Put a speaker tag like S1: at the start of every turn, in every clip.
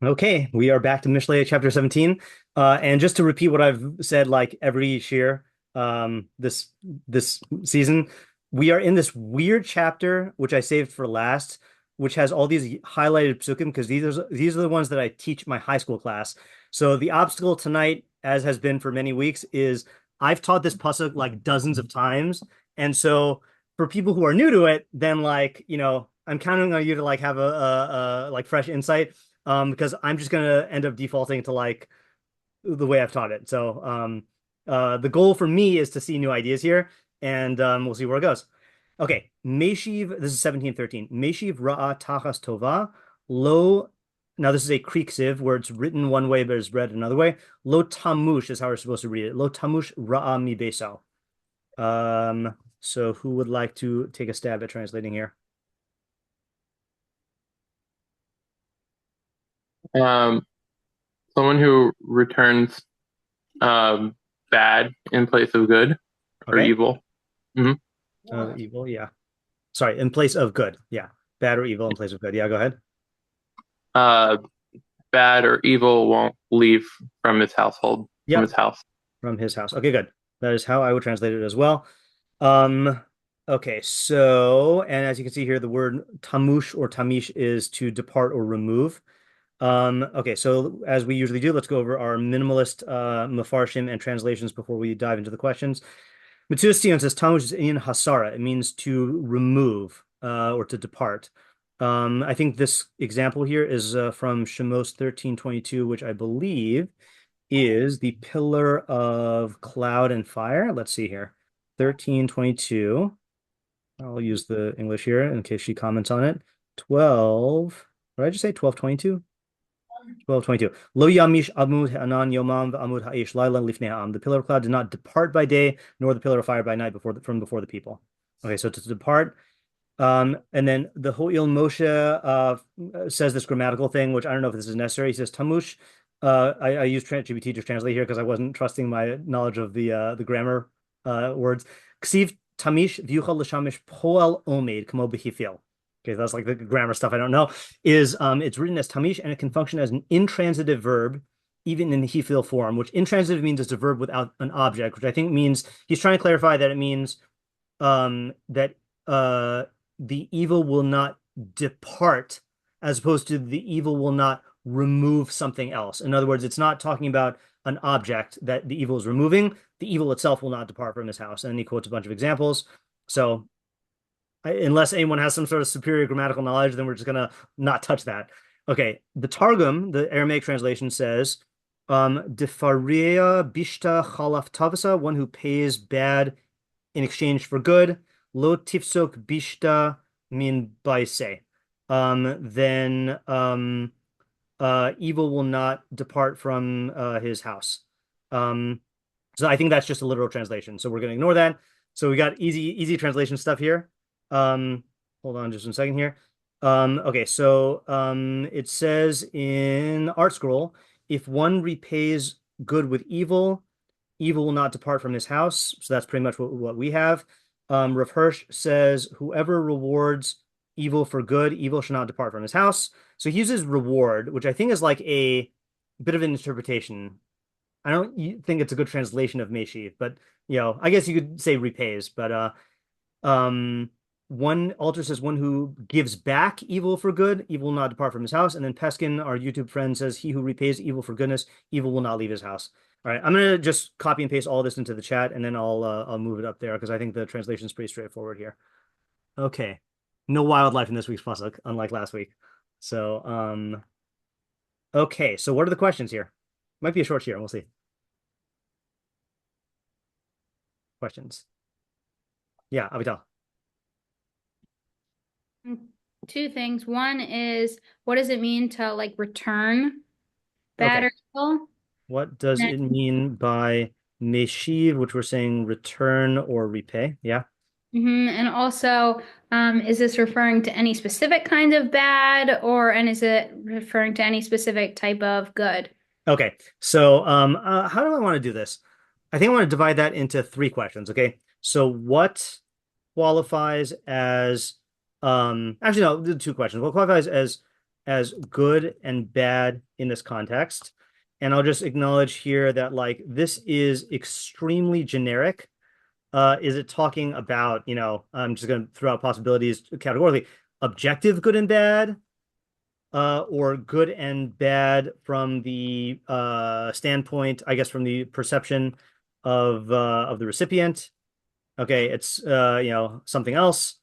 S1: Okay, we are back to Mishlei chapter 17. And just to repeat what I've said like every shiur this season, we are in this weird chapter which I saved for last, which has all these highlighted pasukim because these are the ones that I teach my high school class. So the obstacle tonight, as has been for many weeks, is I've taught this pasuk like dozens of times. And so for people who are new to it, then I'm counting on you to like have a like fresh insight because I'm just gonna end up defaulting to like the way I've taught it. So the goal for me is to see new ideas here, and we'll see where it goes. Okay, Meshiv, this is 1713. Meshiv Ra'a Tachas Tova, Lo. Now, this is a Creek sieve where it's written one way but it's read another way. Lo Tamush is how we're supposed to read it. Lo Tamush Ra'a Mi Beso. So who would like to take a stab at translating here?
S2: Um, Someone who returns um, bad in place of good or
S1: Okay.
S2: evil. hmm
S1: Evil, yeah. Sorry, in place of good. Yeah. Bad or evil in place of good. Yeah, go ahead.
S2: Uh, Bad or evil won't leave from his household, from
S1: Yep,
S2: his house.
S1: from his house. Okay, good. That is how I would translate it as well. Um, okay, so, and as you can see here, the word tamush or tamish is to depart or remove. Okay, so as we usually do, let's go over our minimalist mafarshim and translations before we dive into the questions. Matsuda Sion says tamush is in hasara. It means to remove or to depart. I think this example here is from Shemos 13:22, which I believe is the pillar of cloud and fire. Let's see here. 13:22. I'll use the English here in case she comments on it. 12. What did I just say? 12:22? 12:22. Lo yamish amud ha'anan yomam v'amud ha'ish laila lifnei ha'am. The pillar of cloud did not depart by day, nor the pillar of fire by night from before the people. Okay, so to depart. And then the Ho'il Moshe says this grammatical thing, which I don't know if this is necessary. He says Tamush. I used ChatGPT to translate here because I wasn't trusting my knowledge of the grammar words. Ksiv Tamish v'yuchal l'shamish poel omed kamo b'hifil. Okay, that's like the grammar stuff I don't know. Is It's written as Tamish and it can function as an intransitive verb even in the hifil form, which intransitive means it's a verb without an object, which I think means he's trying to clarify that it means that the evil will not depart, as opposed to the evil will not remove something else. In other words, it's not talking about an object that the evil is removing. The evil itself will not depart from his house. And he quotes a bunch of examples. So, unless anyone has some sort of superior grammatical knowledge, then we're just gonna not touch that. Okay, the Targum, the Aramaic translation says, "Defaria bishta chalaf tavasa," one who pays bad in exchange for good. Lo tifsok bishta min baise. Then evil will not depart from his house. Um, so I think that's just a literal translation. So we're going to ignore that. So we got easy translation stuff here. Hold on just a second here. Okay, so it says in Art Scroll, if one repays good with evil, evil will not depart from his house. So that's pretty much what we have. Rav Hirsch says, whoever rewards evil for good, evil shall not depart from his house. So he uses reward, which I think is like a bit of an interpretation. I don't think it's a good translation of Meshiv, but I guess you could say repays. But um, one altar says one who gives back evil for good, evil will not depart from his house. And then Peskin, our YouTube friend, says he who repays evil for goodness, evil will not leave his house. All right, I'm gonna just copy and paste all this into the chat, and then I'll move it up there because I think the translation is pretty straightforward here. Okay, no wildlife in this week's pasuk, unlike last week. So okay, so what are the questions here? Might be a short here. We'll see. Questions? Yeah, Avital.
S3: Two things. One is, what does it mean to like return bad
S1: Okay,
S3: or evil?
S1: what does
S3: And,
S1: it mean by meshiv, which we're saying return or repay? Yeah.
S3: and also, is this referring to any specific kind of bad, and is it referring to any specific type of good?
S1: Okay, so how do I want to do this? I think I want to divide that into three questions. Okay, so what qualifies as actually no, two questions. What qualifies as good and bad in this context. And I'll just acknowledge here that like this is extremely generic. Is it talking about, I'm just going to throw out possibilities categorically, objective good and bad, or good and bad from the standpoint, I guess, from the perception of the recipient. Okay, it's something else.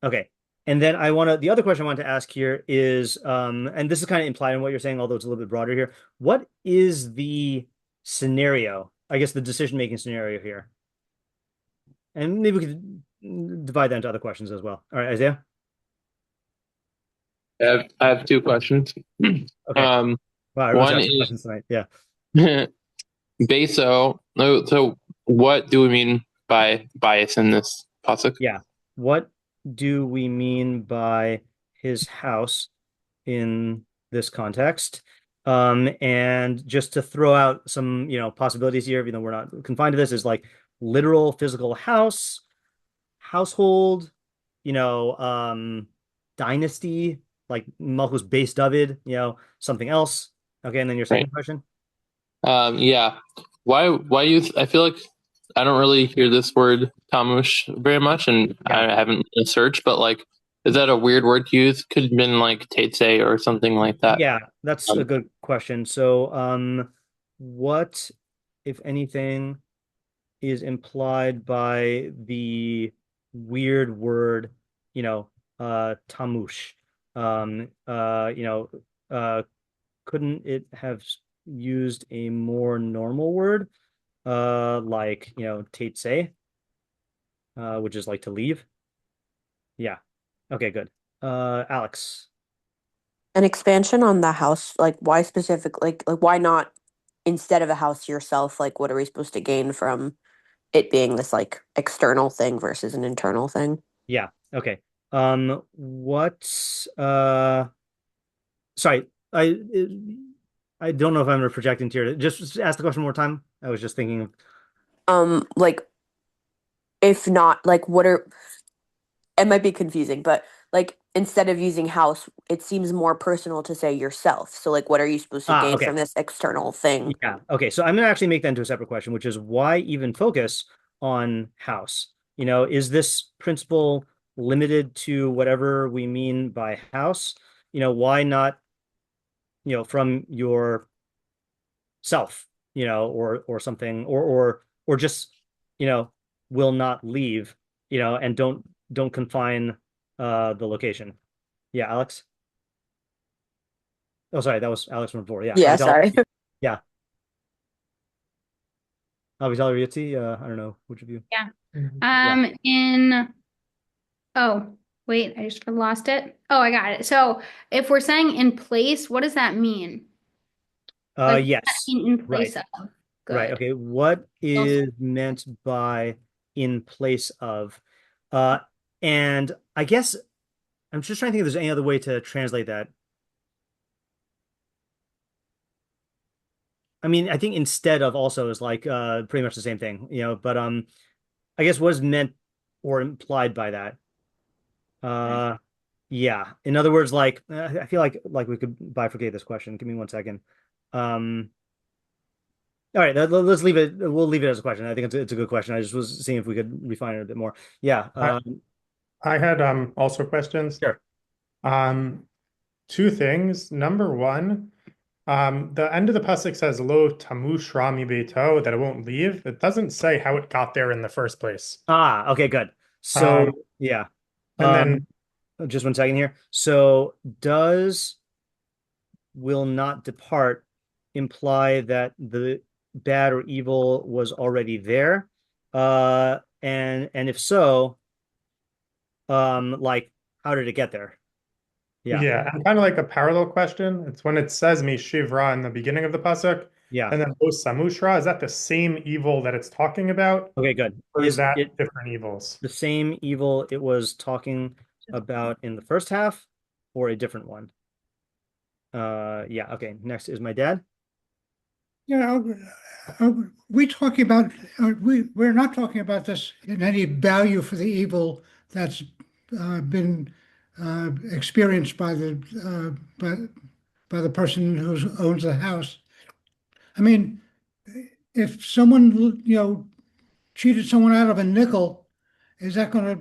S1: Okay. And then the other question I want to ask here is, and this is kind of implied in what you're saying, although it's a little bit broader here. What is the scenario? I guess the decision-making scenario here. And maybe we could divide that into other questions as well. All right, Isaiah?
S2: I have two questions.
S1: Okay. Wow, everyone's
S2: One
S1: asking
S2: is
S1: questions tonight. Yeah.
S2: Beso. So what do we mean by bias in this pasuk?
S1: Yeah. What do we mean by his house in this context? And just to throw out some, possibilities here, even though we're not confined to this, is like literal physical house, household, dynasty, like Malchus Beis David, something else. Okay, and then your second question.
S2: Yeah. Why do you I feel like I don't really hear this word tamush very much, and I haven't searched, but like, is that a weird word to use? Could have been like tetse or something like that.
S1: Yeah, that's a good question. So, what, if anything, is implied by the weird word, tamush? Couldn't it have used a more normal word, like, tetse, which is like to leave? Yeah. Okay, good. Alex.
S4: An expansion on the house, like why specific, like why not instead of a house yourself? Like, what are we supposed to gain from it being this like external thing versus an internal thing?
S1: Yeah. Okay. What? Sorry, I don't know if I'm projecting here. Just ask the question one more time. I was just thinking.
S4: Like, if not, like, what are? It might be confusing, but like instead of using house, it seems more personal to say yourself. So, like, what are you supposed to gain
S1: Okay.
S4: from this external thing?
S1: Yeah. Okay. So I'm gonna actually make that into a separate question, which is why even focus on house? Is this principle limited to whatever we mean by house? Why not, from your self, or something, or just, will not leave, and don't confine the location. Yeah, Alex. Oh, sorry, that was Alex from before. Yeah.
S4: Yeah, sorry.
S1: Yeah. Avital or Yitzi? I don't know which of you.
S3: Yeah.
S1: Yeah.
S3: Oh, wait, I just lost it. Oh, I got it. So if we're saying in place, what does that mean? Like,
S1: Yes.
S3: in place of. Good.
S1: Right. Okay. What is meant by in place of? And I guess I'm just trying to think if there's any other way to translate that. I mean, I think instead of also is like pretty much the same thing, but I guess what is meant or implied by that? Yeah. In other words, like I feel like we could bifurcate this question. Give me 1 second. All right, let's leave it. We'll leave it as a question. I think it's a good question. I just was seeing if we could refine it a bit more. Yeah.
S5: I had also questions.
S1: Sure.
S5: Two things. Number one, the end of the pasuk says "Lo tamush rami beito," that it won't leave. It doesn't say how it got there in the first place.
S1: Okay, good. So yeah.
S5: And
S1: then just 1 second here. So does will not depart imply that the bad or evil was already there? And if so, like how did it get there?
S5: Yeah, and kind of like a parallel question. It's when it says Mishivra in the beginning of the pasuk,
S1: Yeah.
S5: and then Samushra, is that the same evil that it's talking about?
S1: Okay, good.
S5: Or is that different evils?
S1: The same evil it was talking about in the first half, or a different one? Yeah. Okay. Next is my dad.
S6: Yeah, we're not talking about this in any value for the evil that's been experienced by the person who owns the house. I mean, if someone, cheated someone out of a nickel, is that going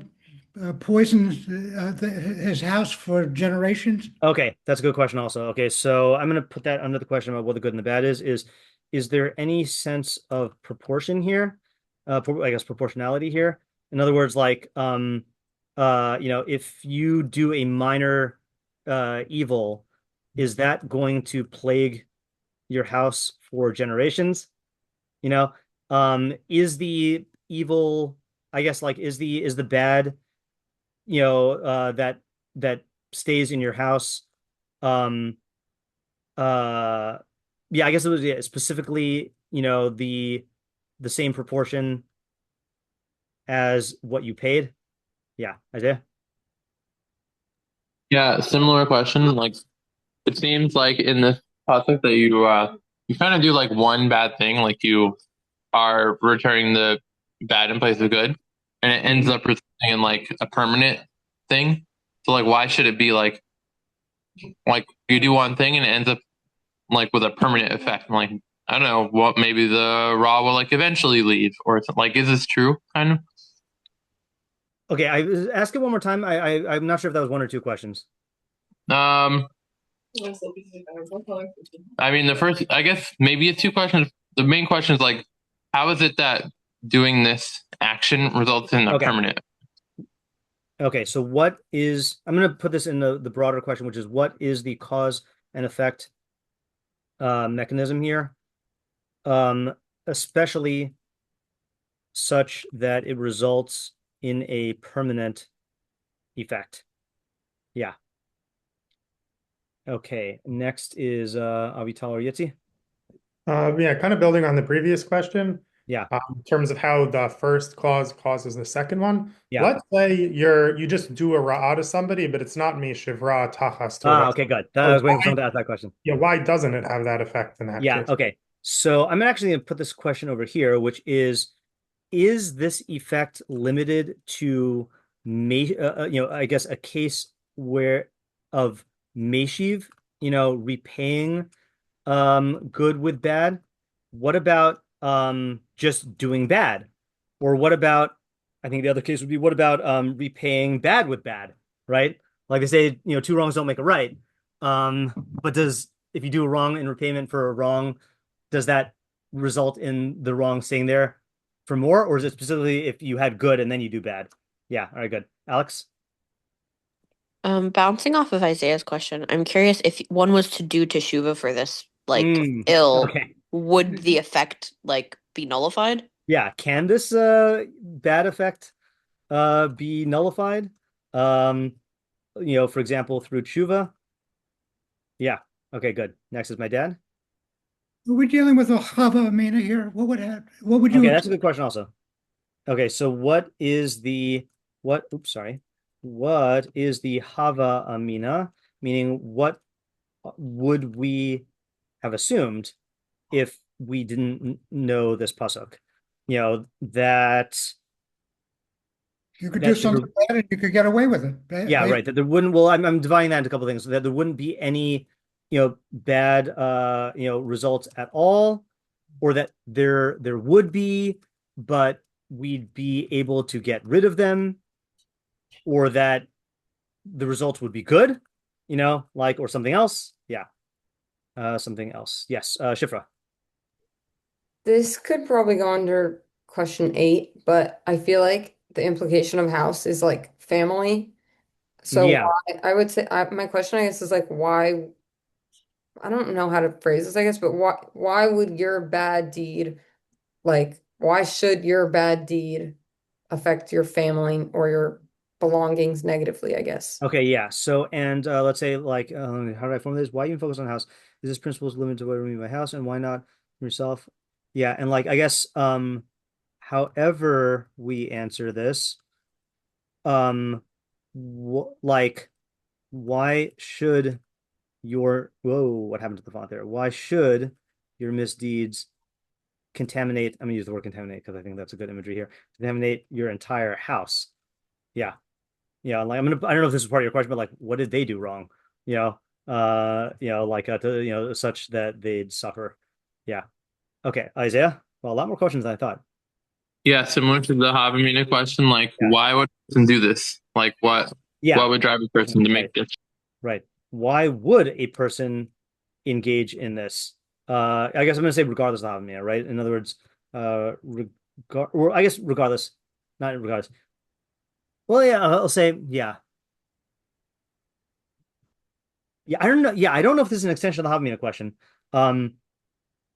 S6: to poison his house for generations?
S1: Okay, that's a good question also. Okay, so I'm going to put that under the question about what the good and the bad is there any sense of proportion here? I guess proportionality here. In other words, like if you do a minor evil, is that going to plague your house for generations? Is the evil, I guess, like is the bad, that stays in your house, um yeah, I guess it was, yeah, specifically, the same proportion as what you paid. Yeah, Isaiah.
S2: Yeah, similar question. Like it seems like in this pasuk that you kind of do like one bad thing, like you are returning the bad in place of good, and it ends up resulting in like a permanent thing. So like why should it be like you do one thing and it ends up like with a permanent effect? I'm like, I don't know what, maybe the raw will like eventually leave or something. Like, is this true? Kind of.
S1: Okay, ask it one more time. I'm not sure if that was one or two questions.
S2: Um, I mean, the first, I guess maybe it's two questions. The main question is like, how is it that doing this action results in a
S1: Okay.
S2: permanent?
S1: Okay, so I'm going to put this in the broader question, which is what is the cause and effect mechanism here? Especially such that it results in a permanent effect. Yeah. Okay, next is Avital or Yitzi.
S5: Yeah, kind of building on the previous question.
S1: Yeah.
S5: In terms of how the first clause causes the second one.
S1: Yeah.
S5: Let's say you just do a ra'ah to somebody, but it's not mishivra tachas tova.
S1: Okay, good. I was waiting for someone to ask that question.
S5: Yeah, why doesn't it have that effect in that case?
S1: Okay. So I'm actually going to put this question over here, which is this effect limited to I guess a case where of meshiv, repaying good with bad? What about just doing bad? Or what about, I think the other case would be, what about repaying bad with bad, right? Like they say, two wrongs don't make a right. But if you do a wrong in repayment for a wrong, does that result in the wrong staying there for more? Or is it specifically if you had good and then you do bad? Yeah, all right, good. Alex?
S4: Bouncing off of Isaiah's question, I'm curious if one was to do teshuva for this ill,
S1: okay.
S4: would the effect be nullified?
S1: Yeah, can this bad effect be nullified? For example, through tshuva. Yeah. Okay, good. Next is my dad.
S6: Are we dealing with a chava amina here? What would you?
S1: Okay, that's a good question also. Okay, so what is the hava amina? Meaning, what would we have assumed if we didn't know this pasuk? That
S6: you could do something bad and you could get away with it.
S1: Yeah, right. That there wouldn't. Well, I'm dividing that into a couple of things. That there wouldn't be any, bad, results at all, or that there would be, but we'd be able to get rid of them, or that the results would be good, or something else. Yeah, something else. Yes, Shifra.
S7: This could probably go under question 8, but I feel like the implication of house is like family. So
S1: Yeah.
S7: I would say my question, I guess, is like why, I don't know how to phrase this, I guess, but why would your bad deed, why should your bad deed affect your family or your belongings negatively, I guess?
S1: Okay, yeah. So, and let's say, how do I form this? Why even focus on house? Is this principle limited to what I mean by house, and why not yourself? Yeah, and I guess, however we answer this, why should what happened to the font there? Why should your misdeeds contaminate? I'm gonna use the word contaminate because I think that's a good imagery here. Contaminate your entire house. Yeah. like I don't know if this is part of your question, but like, what did they do wrong? Such that they'd suffer. Yeah. Okay, Isaiah. Well, a lot more questions than I thought.
S2: Yeah, similar to the Havamina question, like
S1: Yeah.
S2: why would a person do this? Like what would drive a person to make this?
S1: Right. Why would a person engage in this? I guess I'm gonna say regardless of Havamina, right? In other words, I guess regardless, not regardless. Well, yeah, I'll say yeah. Yeah, I don't know. Yeah, I don't know if this is an extension of the Havamina question. I'm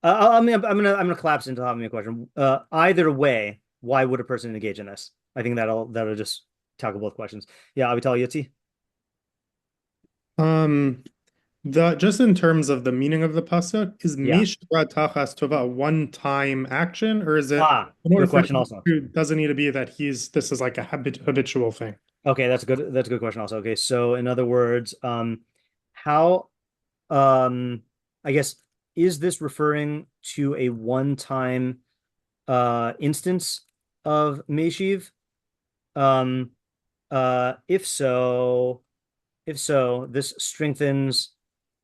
S1: gonna collapse into the Havamina question. Either way, why would a person engage in this? I think that'll just tackle both questions. Yeah, Avital Yitzi.
S5: Just in terms of the meaning of the pasuk, is
S1: Yeah.
S5: Mishra Tachas Tova a one-time action, or is it in order
S1: Good
S5: for
S1: question
S5: him
S1: also.
S5: does it need to be that this is like a habitual thing?
S1: Okay, that's a good question also. Okay, so in other words, how I guess is this referring to a one-time instance of Meshiv? If so, this strengthens.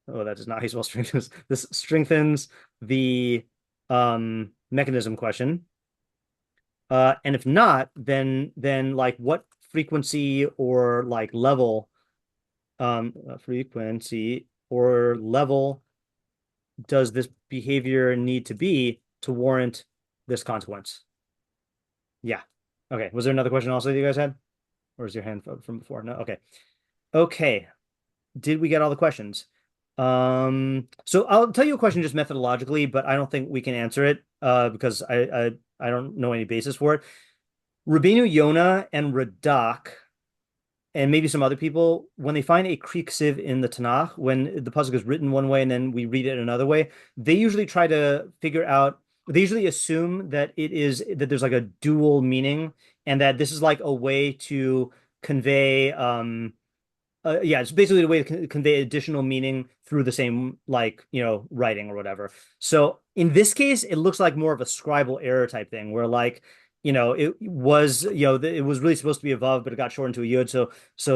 S1: Oh, that is not how you spell strengthens. This strengthens the mechanism question. And if not, then like what frequency or like level, frequency or level does this behavior need to be to warrant this consequence? Yeah. Okay. Was there another question also that you guys had? Or is your hand from before? No. Okay. Okay. Did we get all the questions? So I'll tell you a question just methodologically, but I don't think we can answer it because I don't know any basis for it. Rבינו, Yona, and Radak, and maybe some other people, when they find a kriksiv in the Tanakh, when the pasuk is written one way and then we read it another way, they usually try to figure out. They usually assume that there's like a dual meaning, and that this is like a way to convey. It's basically a way to convey additional meaning through the same writing or whatever. So in this case, it looks like more of a scribal error type thing, where it was it was really supposed to be a vav, but it got shortened to a yud. So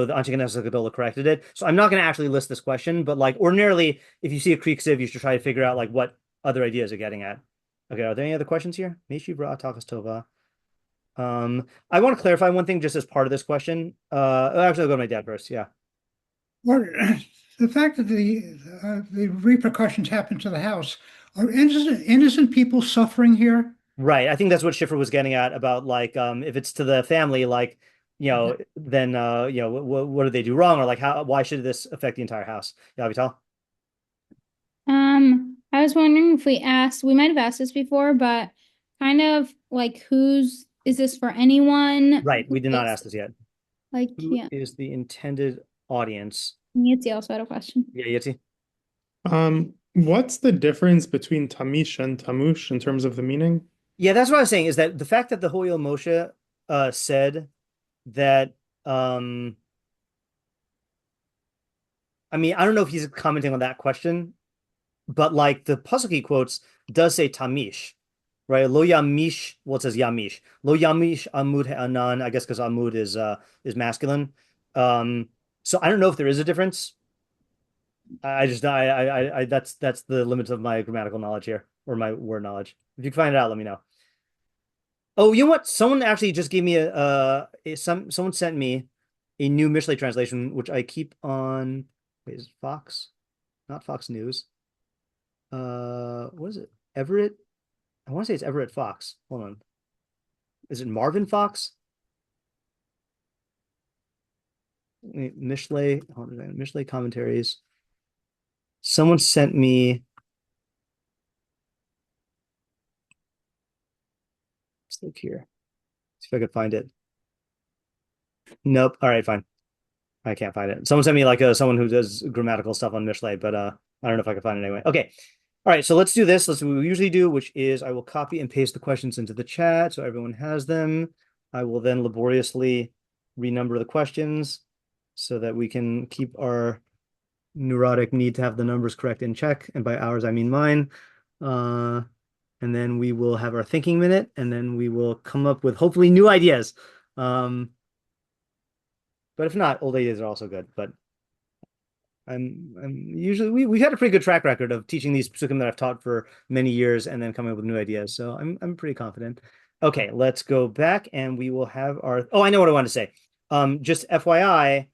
S1: the Anshe Knesset Gedola corrected it. So I'm not going to actually list this question, but like ordinarily, if you see a kriksiv, you should try to figure out like what other ideas are getting at. Okay, are there any other questions here? Meshiv Ra Takas Tova. I want to clarify one thing just as part of this question. Actually, I'll go to my dad first. Yeah.
S6: Well, the fact that the repercussions happen to the house, are innocent people suffering here?
S1: Right. I think that's what Schiffer was getting at about like if it's to the family, like, then what do they do wrong, or like why should this affect the entire house? Yeah, Vital?
S3: I was wondering if we might have asked this before, but kind of like is this for anyone?
S1: Right. We did not ask this yet.
S3: Like,
S1: Who is the intended audience?
S3: Yitzi also had a question.
S1: Yeah, Yitzi.
S5: What's the difference between tamish and tamush in terms of the meaning?
S1: Yeah, that's what I was saying, is that the fact that the Ho'il Moshe said that I mean, I don't know if he's commenting on that question, but like the pasuk he quotes does say tamish, right? Lo yamish, well, it says yamish. Lo yamish amud anan, I guess because amud is masculine. So I don't know if there is a difference. That's the limits of my grammatical knowledge here, or my word knowledge. If you can find it out, let me know. Oh, you know what? Someone actually just gave me someone sent me a new Mishlei translation, which I keep on. Wait, is it Fox? Not Fox News. What is it? Everett? I want to say it's Everett Fox. Hold on. Is it Marvin Fox? Mishlei commentaries. Someone sent me. Let's look here. See if I could find it. Nope. All right, fine. I can't find it. Someone sent me like someone who does grammatical stuff on Mishlei, but I don't know if I can find it anyway. Okay. All right, so let's do this. Let's do what we usually do, which is I will copy and paste the questions into the chat so everyone has them. I will then laboriously renumber the questions so that we can keep our neurotic need to have the numbers correct in check. And by ours, I mean mine. And then we will have our thinking minute, and then we will come up with hopefully new ideas. But if not, old ideas are also good. But I'm usually we've had a pretty good track record of teaching these pasukim that I've taught for many years and then coming up with new ideas. So I'm pretty confident. Okay, let's go back and we will have our. Oh, I know what I want to say. Just FYI,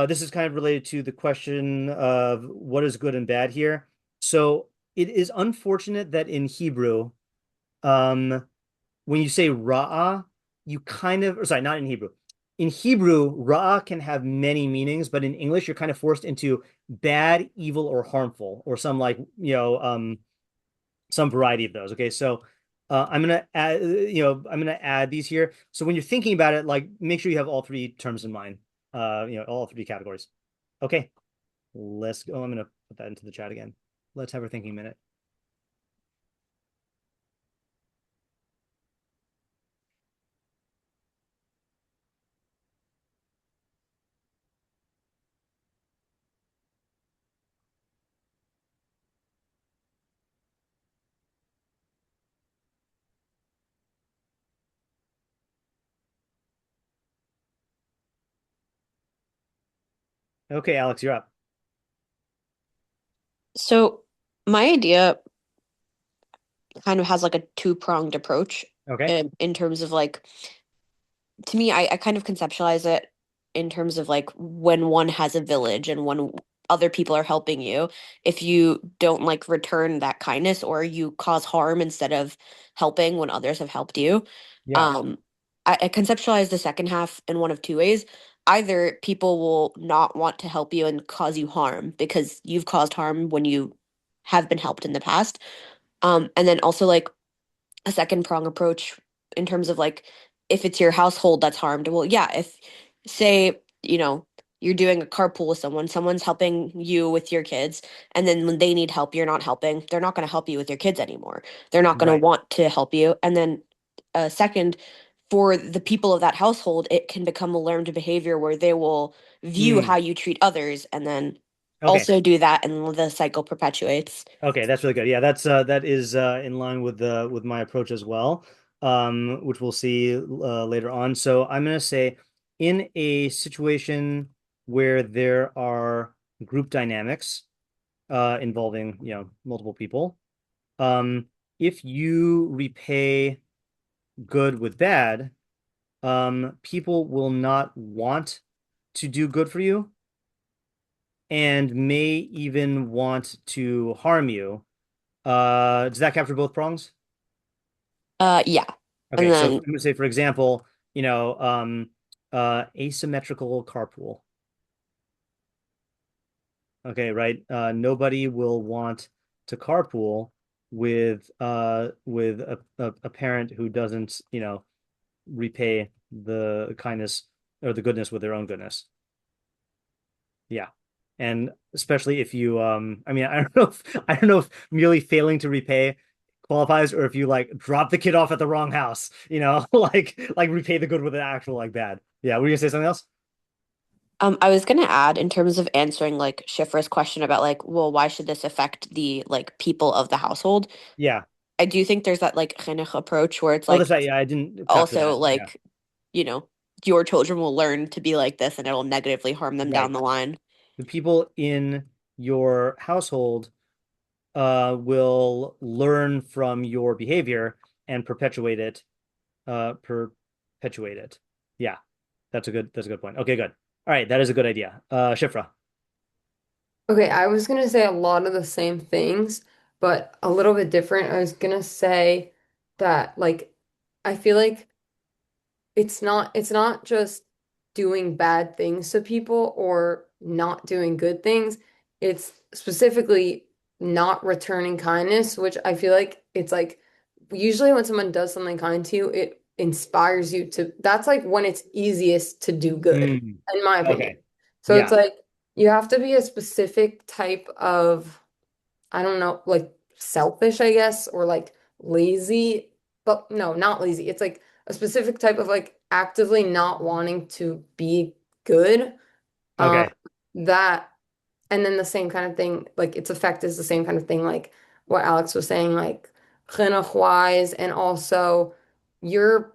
S1: this is kind of related to the question of what is good and bad here. So it is unfortunate that in Hebrew, um, when you say ra'ah, you kind of, or sorry, not in Hebrew. In Hebrew, ra'ah can have many meanings, but in English, you're kind of forced into bad, evil, or harmful, or some like, some variety of those. Okay, so I'm gonna add, I'm gonna add these here. So when you're thinking about it, like make sure you have all three terms in mind. All three categories. Okay, let's go. I'm gonna put that into the chat again. Let's have a thinking minute. Okay, Alex, you're up.
S4: So my idea kind of has like a two-pronged approach
S1: Okay.
S4: in terms of like, to me, I kind of conceptualize it in terms of like when one has a village and when other people are helping you, if you don't like return that kindness or you cause harm instead of helping when others have helped you.
S1: Yeah.
S4: Um, I conceptualize the second half in one of two ways. Either people will not want to help you and cause you harm because you've caused harm when you have been helped in the past. And then also like a second prong approach in terms of like if it's your household that's harmed. Well, yeah, if say, you're doing a carpool with someone, someone's helping you with your kids, and then when they need help, you're not helping, they're not going to help you with your kids anymore. They're not going to
S1: Right.
S4: want to help you. And then second, for the people of that household, it can become a learned behavior where they will view
S1: Hmm.
S4: how you treat others and then
S1: Okay.
S4: also do that, and the cycle perpetuates.
S1: Okay, that's really good. Yeah, that is in line with my approach as well, which we'll see later on. So I'm going to say, in a situation where there are group dynamics involving multiple people, um, if you repay good with bad, people will not want to do good for you and may even want to harm you. Does that capture both prongs?
S4: Yeah. And
S1: Okay, so I'm
S4: then
S1: gonna say, for example, asymmetrical carpool. Okay, right. Nobody will want to carpool with a parent who doesn't, repay the kindness or the goodness with their own goodness. Yeah. And especially if you I mean I don't know if merely failing to repay qualifies or if you like drop the kid off at the wrong house, like repay the good with the actual like bad. Yeah, were you gonna say something else?
S4: I was gonna add in terms of answering like Schiffer's question about like, well, why should this affect the like people of the household?
S1: Yeah.
S4: I do think there's that like chinuch approach where it's
S1: Oh,
S4: like
S1: that's right. Yeah, I didn't capture
S4: also
S1: that. Yeah.
S4: like, you know, your children will learn to be like this and it'll negatively harm them down
S1: Right.
S4: the line.
S1: The people in your household will learn from your behavior and perpetuate it. Yeah. That's a good point. Okay, good. All right, that is a good idea. Shifra.
S7: Okay, I was gonna say a lot of the same things, but a little bit different. I was gonna say that like I feel like it's not just doing bad things to people or not doing good things. It's specifically not returning kindness, which I feel like it's like usually when someone does something kind to you, it inspires you to that's like when it's easiest to do good,
S1: Mm,
S7: in my opinion.
S1: okay.
S7: So it's
S1: Yeah.
S7: like you have to be a specific type of, I don't know, like selfish, I guess, or like lazy, but no, not lazy. It's like a specific type of like actively not wanting to be good. Um,
S1: Okay.
S7: that, and then the same kind of thing, like its effect is the same kind of thing, like what Alex was saying, like chinuch wise, and also you're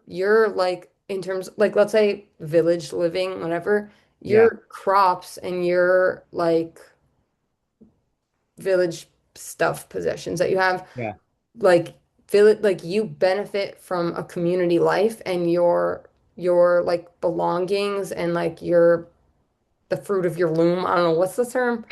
S7: like in terms like let's say village living, whatever,
S1: Yeah.
S7: your crops and your like village stuff possessions that you have,
S1: Yeah.
S7: like village like you benefit from a community life and your like belongings and like your the fruit of your loom. I don't know what's the term.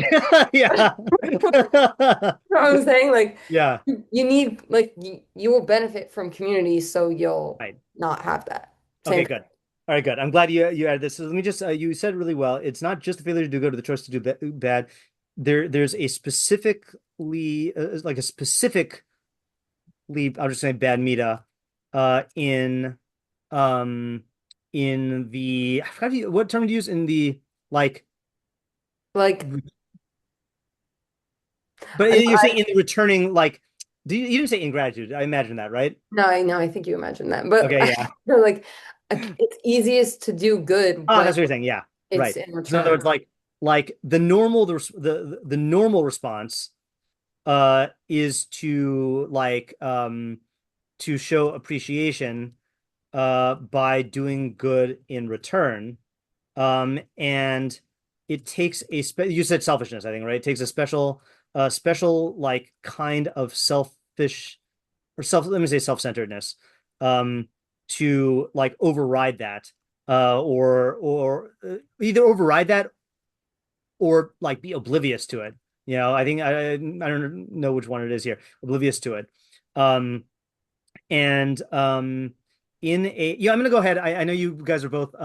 S1: Yeah.
S7: You know what I'm saying? Like
S1: Yeah.
S7: you need like you will benefit from community, so you'll
S1: Right.
S7: not have that.
S1: Okay,
S7: Same.
S1: good. All right, good. I'm glad you added this. So let me just you said it really well. It's not just the failure to do good or the choice to do bad. There's a specifically like a specifically I'll just say bad mita in um the I forgot what term to use in the like
S7: Like
S1: but
S7: no,
S1: you're saying in the returning like you didn't say ingratitude. I imagine that, right?
S7: I know, I think you imagine that, but
S1: Okay, yeah.
S7: like it's easiest to do good
S1: Ah,
S7: when
S1: that's what you're saying. Yeah,
S7: it's
S1: right.
S7: in
S1: So in other
S7: return.
S1: words, like the normal the normal response is to to show appreciation by doing good in return. And it takes you said selfishness, I think, right? It takes a special like kind of selfish or let me say self-centeredness um to like override that or either override that or like be oblivious to it. I think I don't know which one it is here. Oblivious to it. Um and in a I'm gonna go ahead. I know you guys are both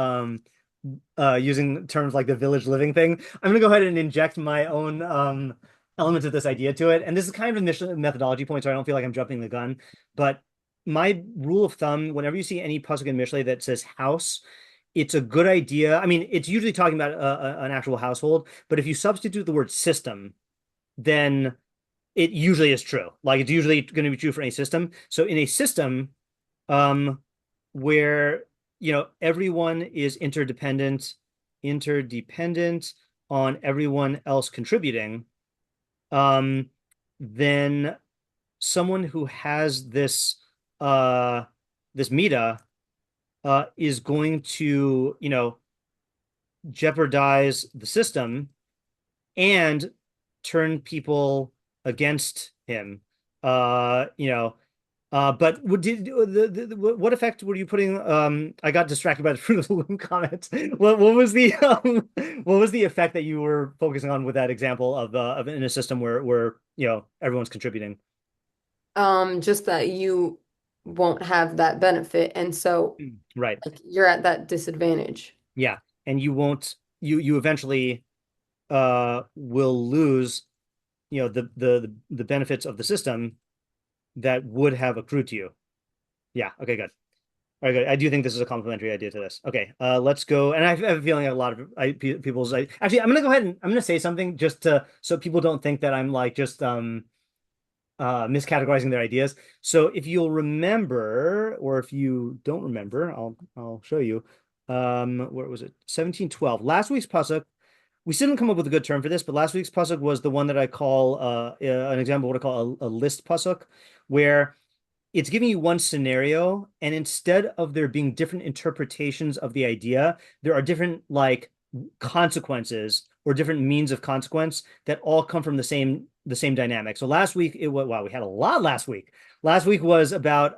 S1: using terms like the village living thing. I'm gonna go ahead and inject my own elements of this idea to it. And this is kind of a methodology point, so I don't feel like I'm jumping the gun. But my rule of thumb, whenever you see any pasuk in Mishlei that says house, it's a good idea. I mean, it's usually talking about an actual household, but if you substitute the word system, then it usually is true. Like it's usually going to be true for any system. So in a system, um, where everyone is interdependent on everyone else contributing, then someone who has this meta is going to jeopardize the system and turn people against him. But what effect were you putting? I got distracted by the fruit of the loom comment. What was the what was the effect that you were focusing on with that example of in a system where everyone's contributing?
S7: Just that you won't have that benefit, and so
S1: Right.
S7: like you're at that disadvantage.
S1: Yeah. And you won't you eventually will lose the benefits of the system that would have accrued to you. Yeah. Okay, good. All right, good. I do think this is a complementary idea to this. Okay, let's go. And I have a feeling a lot of people's actually, I'm gonna go ahead and I'm gonna say something just so people don't think that I'm like just miscategorizing their ideas. So if you'll remember, or if you don't remember, I'll show you. Where was it? 1712. Last week's pasuk. We still didn't come up with a good term for this, but last week's pasuk was the one that I call an example of what I call a list pasuk, where it's giving you one scenario, and instead of there being different interpretations of the idea, there are different like consequences or different means of consequence that all come from the same dynamic. So last week wow, we had a lot last week. Last week was about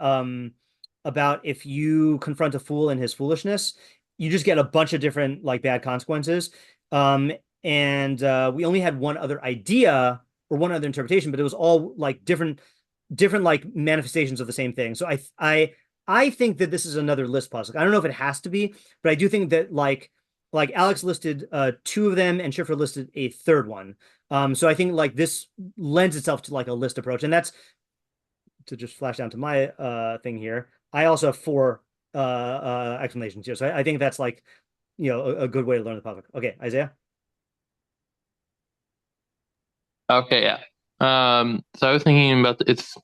S1: if you confront a fool in his foolishness, you just get a bunch of different like bad consequences. And we only had one other idea or one other interpretation, but it was all like different like manifestations of the same thing. So I think that this is another list pasuk. I don't know if it has to be, but I do think that like Alex listed two of them and Schiffer listed a third one. So I think like this lends itself to like a list approach, and that's to just flash down to my thing here. I also have four explanations here, so I think that's like a good way to learn the pasuk. Okay, Isaiah.
S2: Okay, yeah. So I was thinking about it's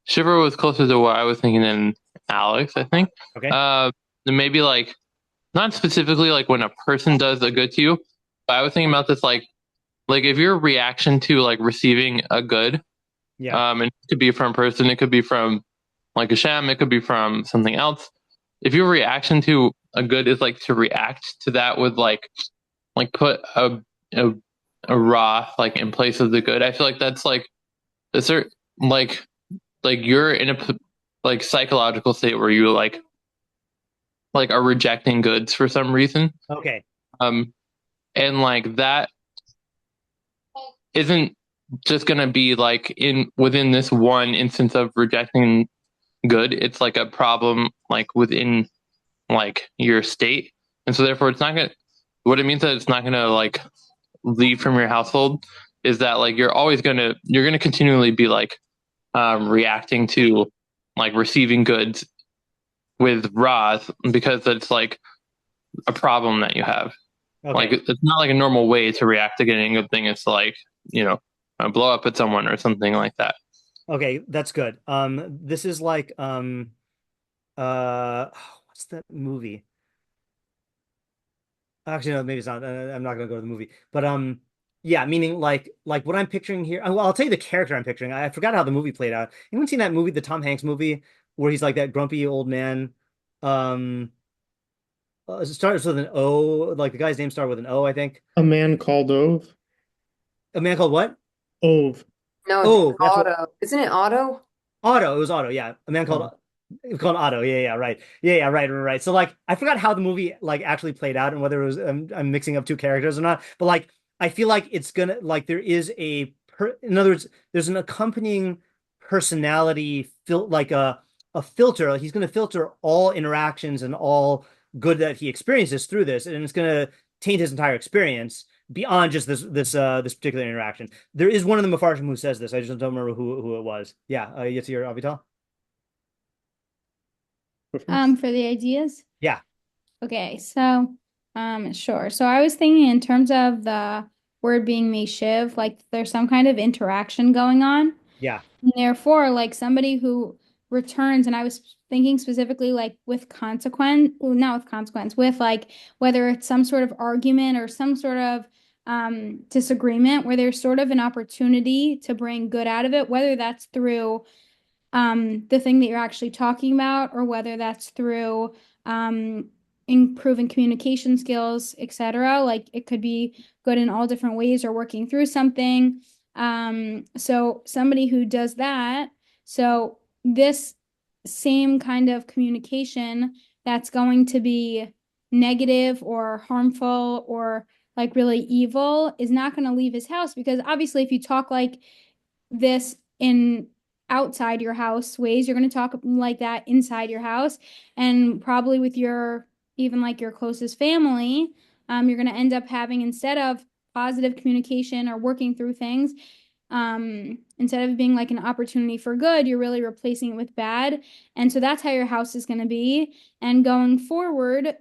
S2: Shiver was closer to what I was thinking than Alex, I think.
S1: Okay.
S2: Maybe like not specifically like when a person does a good to you, but I was thinking about this like if your reaction to like receiving a good,
S1: Yeah.
S2: and it could be from a person, it could be from like a sham, it could be from something else. if your reaction to a good is like to react to that with like put a raw like in place of the good, I feel like that's like a certain like you're in a like psychological state where you like are rejecting goods for some reason.
S1: Okay.
S2: And like that isn't just gonna be like within this one instance of rejecting good. It's like a problem like within like your state, and so therefore it's not gonna. What it means that it's not gonna like leave from your household is that like you're gonna continually be like reacting to like receiving goods with wrath because it's like a problem that you have.
S1: Okay.
S2: Like it's not like a normal way to react to getting a good thing. It's like, blow up at someone or something like that.
S1: Okay, that's good. This is like what's that movie? Actually, no, maybe it's not. I'm not gonna go to the movie, but yeah, meaning like what I'm picturing here. Well, I'll tell you the character I'm picturing. I forgot how the movie played out. Anyone seen that movie, the Tom Hanks movie, where he's like that grumpy old man? It starts with an O. Like the guy's name started with an O, I think.
S5: A Man Called Ove.
S1: A man called what?
S5: Ove.
S7: No,
S1: Oh,
S7: it's
S1: that's what.
S7: Otto. Isn't it Otto?
S1: Otto. It was Otto. Yeah, a man called. It was called Otto. Yeah, right. Yeah, right. So like, I forgot how the movie like actually played out and whether it was I'm mixing up two characters or not. But like, I feel like it's gonna like there is in other words, there's an accompanying personality like a filter. He's gonna filter all interactions and all good that he experiences through this, and it's gonna taint his entire experience beyond just this particular interaction. There is one of the Mepharshim who says this. I just don't remember who it was. Yeah, Yitzir Avital.
S3: For the ideas?
S1: Yeah.
S3: Okay, so sure. So I was thinking in terms of the word being meshiv, like there's some kind of interaction going on.
S1: Yeah.
S3: And therefore, like somebody who returns, and I was thinking specifically like with consequence, well, not with consequence, with like whether it's some sort of argument or some sort of disagreement where there's sort of an opportunity to bring good out of it, whether that's through the thing that you're actually talking about, or whether that's through improving communication skills, etc. Like it could be good in all different ways, or working through something. So somebody who does that, so this same kind of communication that's going to be negative or harmful or like really evil is not going to leave his house, because obviously if you talk like this in outside your house ways, you're going to talk like that inside your house, and probably with your even like your closest family, you're going to end up having, instead of positive communication or working through things, instead of being like an opportunity for good, you're really replacing it with bad. And so that's how your house is going to be. And going forward,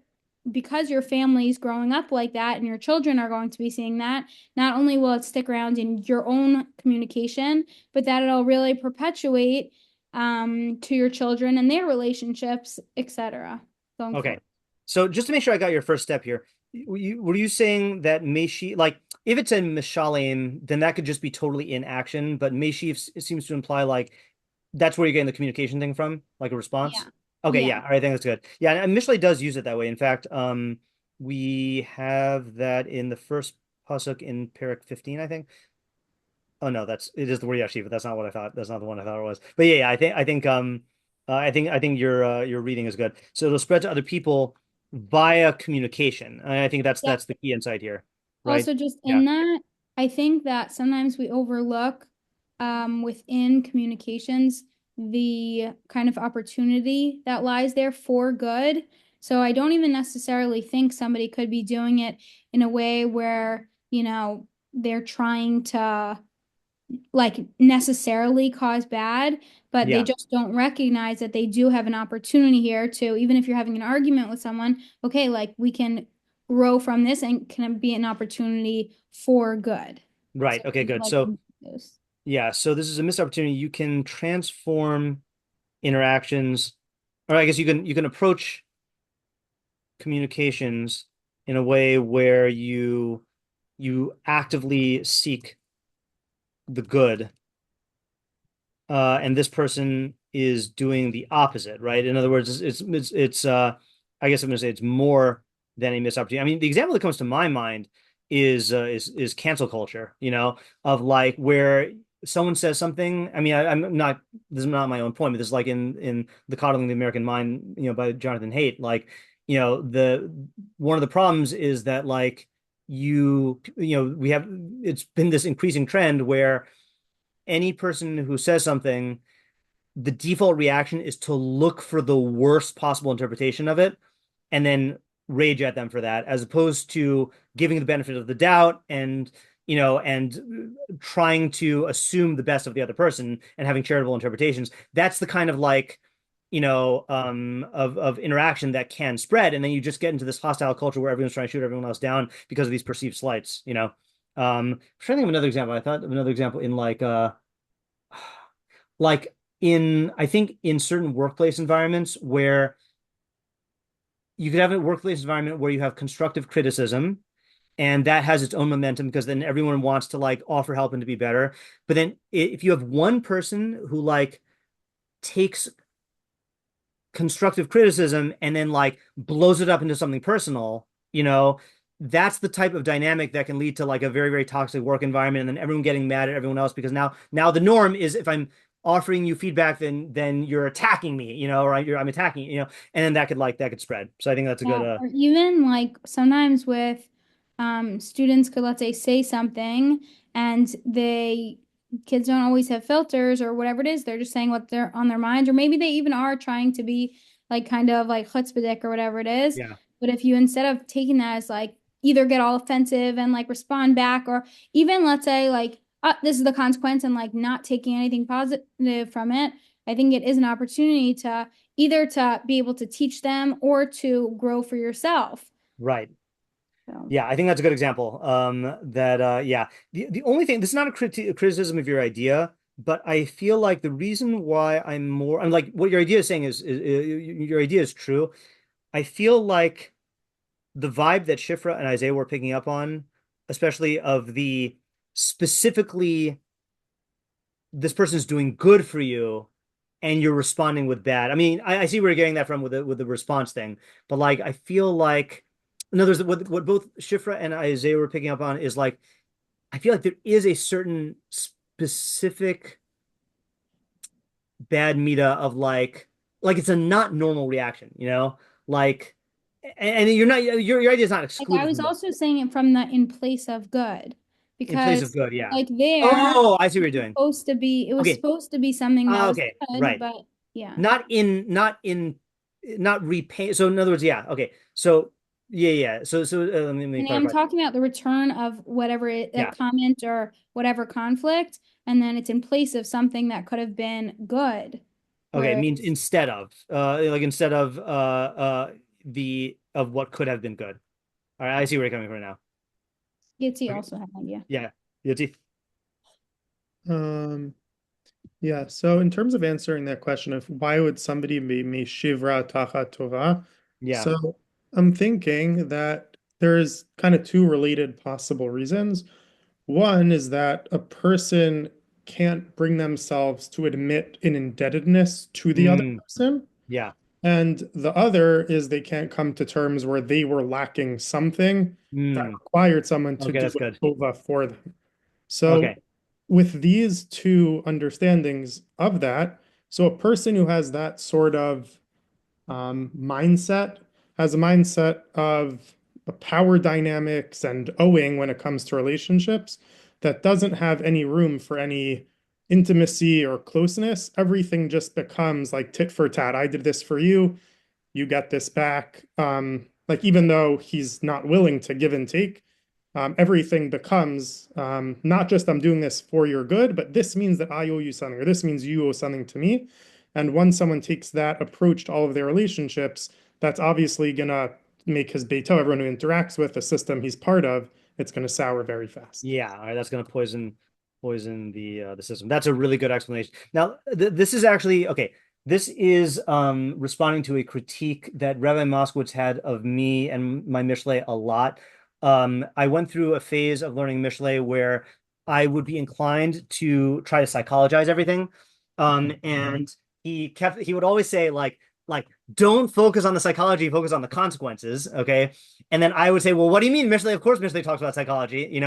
S3: because your family's growing up like that and your children are going to be seeing that, not only will it stick around in your own communication, but that it'll really perpetuate to your children and their relationships, etc.
S1: Okay.
S3: Forward.
S1: So just to make sure I got your first step here, were you saying that Meshi, like if it's a Mishalim, then that could just be totally in action, but Meshi seems to imply like that's where you're getting the communication thing from, like a response?
S3: Yeah.
S1: Okay,
S3: Yeah.
S1: yeah. All right, I think that's good. Yeah, and Mishlei does use it that way. In fact, we have that in the first pasuk in Parak 15, I think. Oh no, it is the word Yashiv, but that's not what I thought. That's not the one I thought it was. But yeah, I think your reading is good. So it'll spread to other people via communication. And I think that's the key insight here. Right?
S3: Also, just in that, I think that sometimes we overlook within communications the kind of opportunity that lies there for good. So I don't even necessarily think somebody could be doing it in a way where, they're trying to like necessarily cause bad, but they just don't recognize that they do have an opportunity here to, even if you're having an argument with someone, okay, like we can grow from this and can be an opportunity for good.
S1: Right. Okay, good.
S3: Like,
S1: So yeah, so this is a missed opportunity. You can transform interactions, or I guess you can approach communications in a way where you actively seek the good, and this person is doing the opposite, right? In other words, it's I guess I'm going to say it's more than a missed opportunity. I mean, the example that comes to my mind is cancel culture, of like where someone says something. I mean, I'm not, this is not my own point, but this is like in The Coddling of the American Mind, by Jonathan Haidt. Like, the one of the problems is that like we have, it's been this increasing trend where any person who says something, the default reaction is to look for the worst possible interpretation of it and then rage at them for that, as opposed to giving the benefit of the doubt and trying to assume the best of the other person and having charitable interpretations. That's the kind of like of interaction that can spread, and then you just get into this hostile culture where everyone's trying to shoot everyone else down because of these perceived slights. I'm trying to think of another example. I thought of another example in like in I think in certain workplace environments where you could have a workplace environment where you have constructive criticism, and that has its own momentum because then everyone wants to like offer help and to be better. But then if you have one person who like takes constructive criticism and then like blows it up into something personal, that's the type of dynamic that can lead to like a very, very toxic work environment, and then everyone getting mad at everyone else because now the norm is if I'm offering you feedback, then you're attacking me, or I'm attacking, and then that could spread. So I think that's a good
S3: Or even like sometimes with students could, let's say something, and kids don't always have filters or whatever it is. They're just saying what they're on their minds, or maybe they even are trying to be like kind of like chutzpahdik or whatever it is.
S1: Yeah.
S3: But if you, instead of taking that as like either get all offensive and like respond back, or even let's say like, this is the consequence, and like not taking anything positive from it, I think it is an opportunity to either to be able to teach them or to grow for yourself.
S1: Right.
S3: So.
S1: Yeah, I think that's a good example. Yeah. The only thing, this is not a criticism of your idea, but I feel like the reason why I'm like what your idea is saying is your idea is true. I feel like the vibe that Shifra and Isaiah were picking up on, especially of the specifically this person's doing good for you and you're responding with bad. I mean, I see where you're getting that from with the response thing, but like I feel like in other words, what both Shifra and Isaiah were picking up on is like I feel like there is a certain specific bad meta of like it's a not normal reaction, like, and you're not your idea is not excluded.
S3: I was also saying it from the in place of good, because
S1: in place of good, yeah.
S3: like there.
S1: Oh, I see what you're doing.
S3: It was supposed to be something that was
S1: okay,
S3: good,
S1: right.
S3: but yeah.
S1: Not repay. So in other words, yeah. Okay. So yeah. So let me
S3: clarify. I'm talking about the return of whatever comment or whatever conflict, and then it's in place of something that could have been good.
S1: Okay, it means instead of instead of what could have been good. All right, I see where you're coming from now.
S3: Yitzi also had an idea.
S1: Yeah, Yitzi.
S5: Yeah, so in terms of answering that question of why would somebody be mishivra tachat tova, so I'm thinking that there's kind of two related possible reasons. One is that a person can't bring themselves to admit an indebtedness to the other person.
S1: Yeah.
S5: And the other is they can't come to terms where they were lacking something that required someone to do tova for them. So with these two understandings of that, so a person who has that sort of mindset has a mindset of power dynamics and owing when it comes to relationships that doesn't have any room for any intimacy or closeness. Everything just becomes like tit for tat. I did this for you, you get this back. Like even though he's not willing to give and take, everything becomes not just I'm doing this for your good, but this means that I owe you something, or this means you owe something to me. And once someone takes that approach to all of their relationships, that's obviously gonna make his beito, everyone who interacts with the system he's part of, it's gonna sour very fast.
S1: Yeah, all right, that's gonna poison the system. That's a really good explanation. Now, this is actually okay. This is responding to a critique that Rabbi Moskowitz had of me and my Mishlei a lot. I went through a phase of learning Mishlei where I would be inclined to try to psychologize everything. And he would always say like don't focus on the psychology, focus on the consequences. Okay. And then I would say, well, what do you mean, Mishlei? Of course, Mishlei talks about psychology,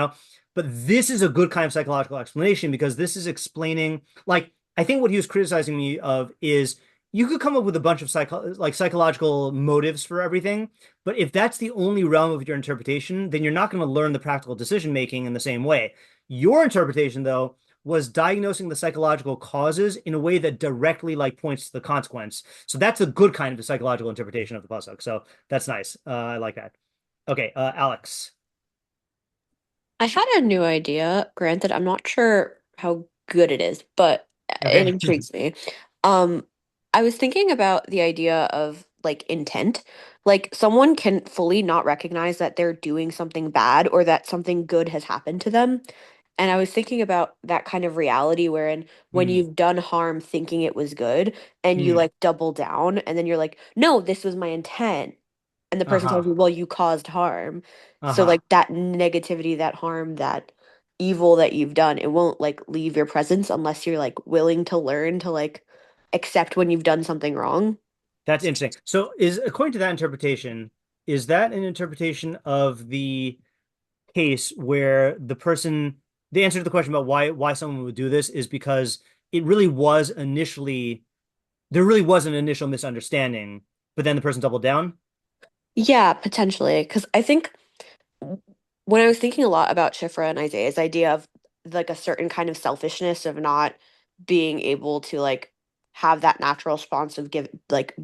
S1: but this is a good kind of psychological explanation because this is explaining, like, I think what he was criticizing me of is you could come up with a bunch of psychological motives for everything, but if that's the only realm of your interpretation, then you're not going to learn the practical decision making in the same way. Your interpretation, though, was diagnosing the psychological causes in a way that directly like points to the consequence. So that's a good kind of psychological interpretation of the pasuk. So that's nice. I like that. Okay, Alex.
S4: I had a new idea. Granted, I'm not sure how good it is, but it
S1: Okay.
S4: intrigues me. Um, I was thinking about the idea of like intent. Like someone can fully not recognize that they're doing something bad or that something good has happened to them. And I was thinking about that kind of reality wherein when
S1: Mm,
S4: you've done harm thinking it was good and you
S1: mm,
S4: like double down and then you're like, no, this was my intent. And the person
S1: uh-huh.
S4: tells you, well, you caused harm. So
S1: Uh-huh.
S4: like that negativity, that harm, that evil that you've done, it won't like leave your presence unless you're like willing to learn to like accept when you've done something wrong.
S1: That's interesting. So is according to that interpretation, is that an interpretation of the case where the answer to the question about why someone would do this is because it really was initially there really was an initial misunderstanding, but then the person doubled down?
S4: Yeah, potentially. Because I think when I was thinking a lot about Shifra and Isaiah's idea of like a certain kind of selfishness of not being able to like have that natural response of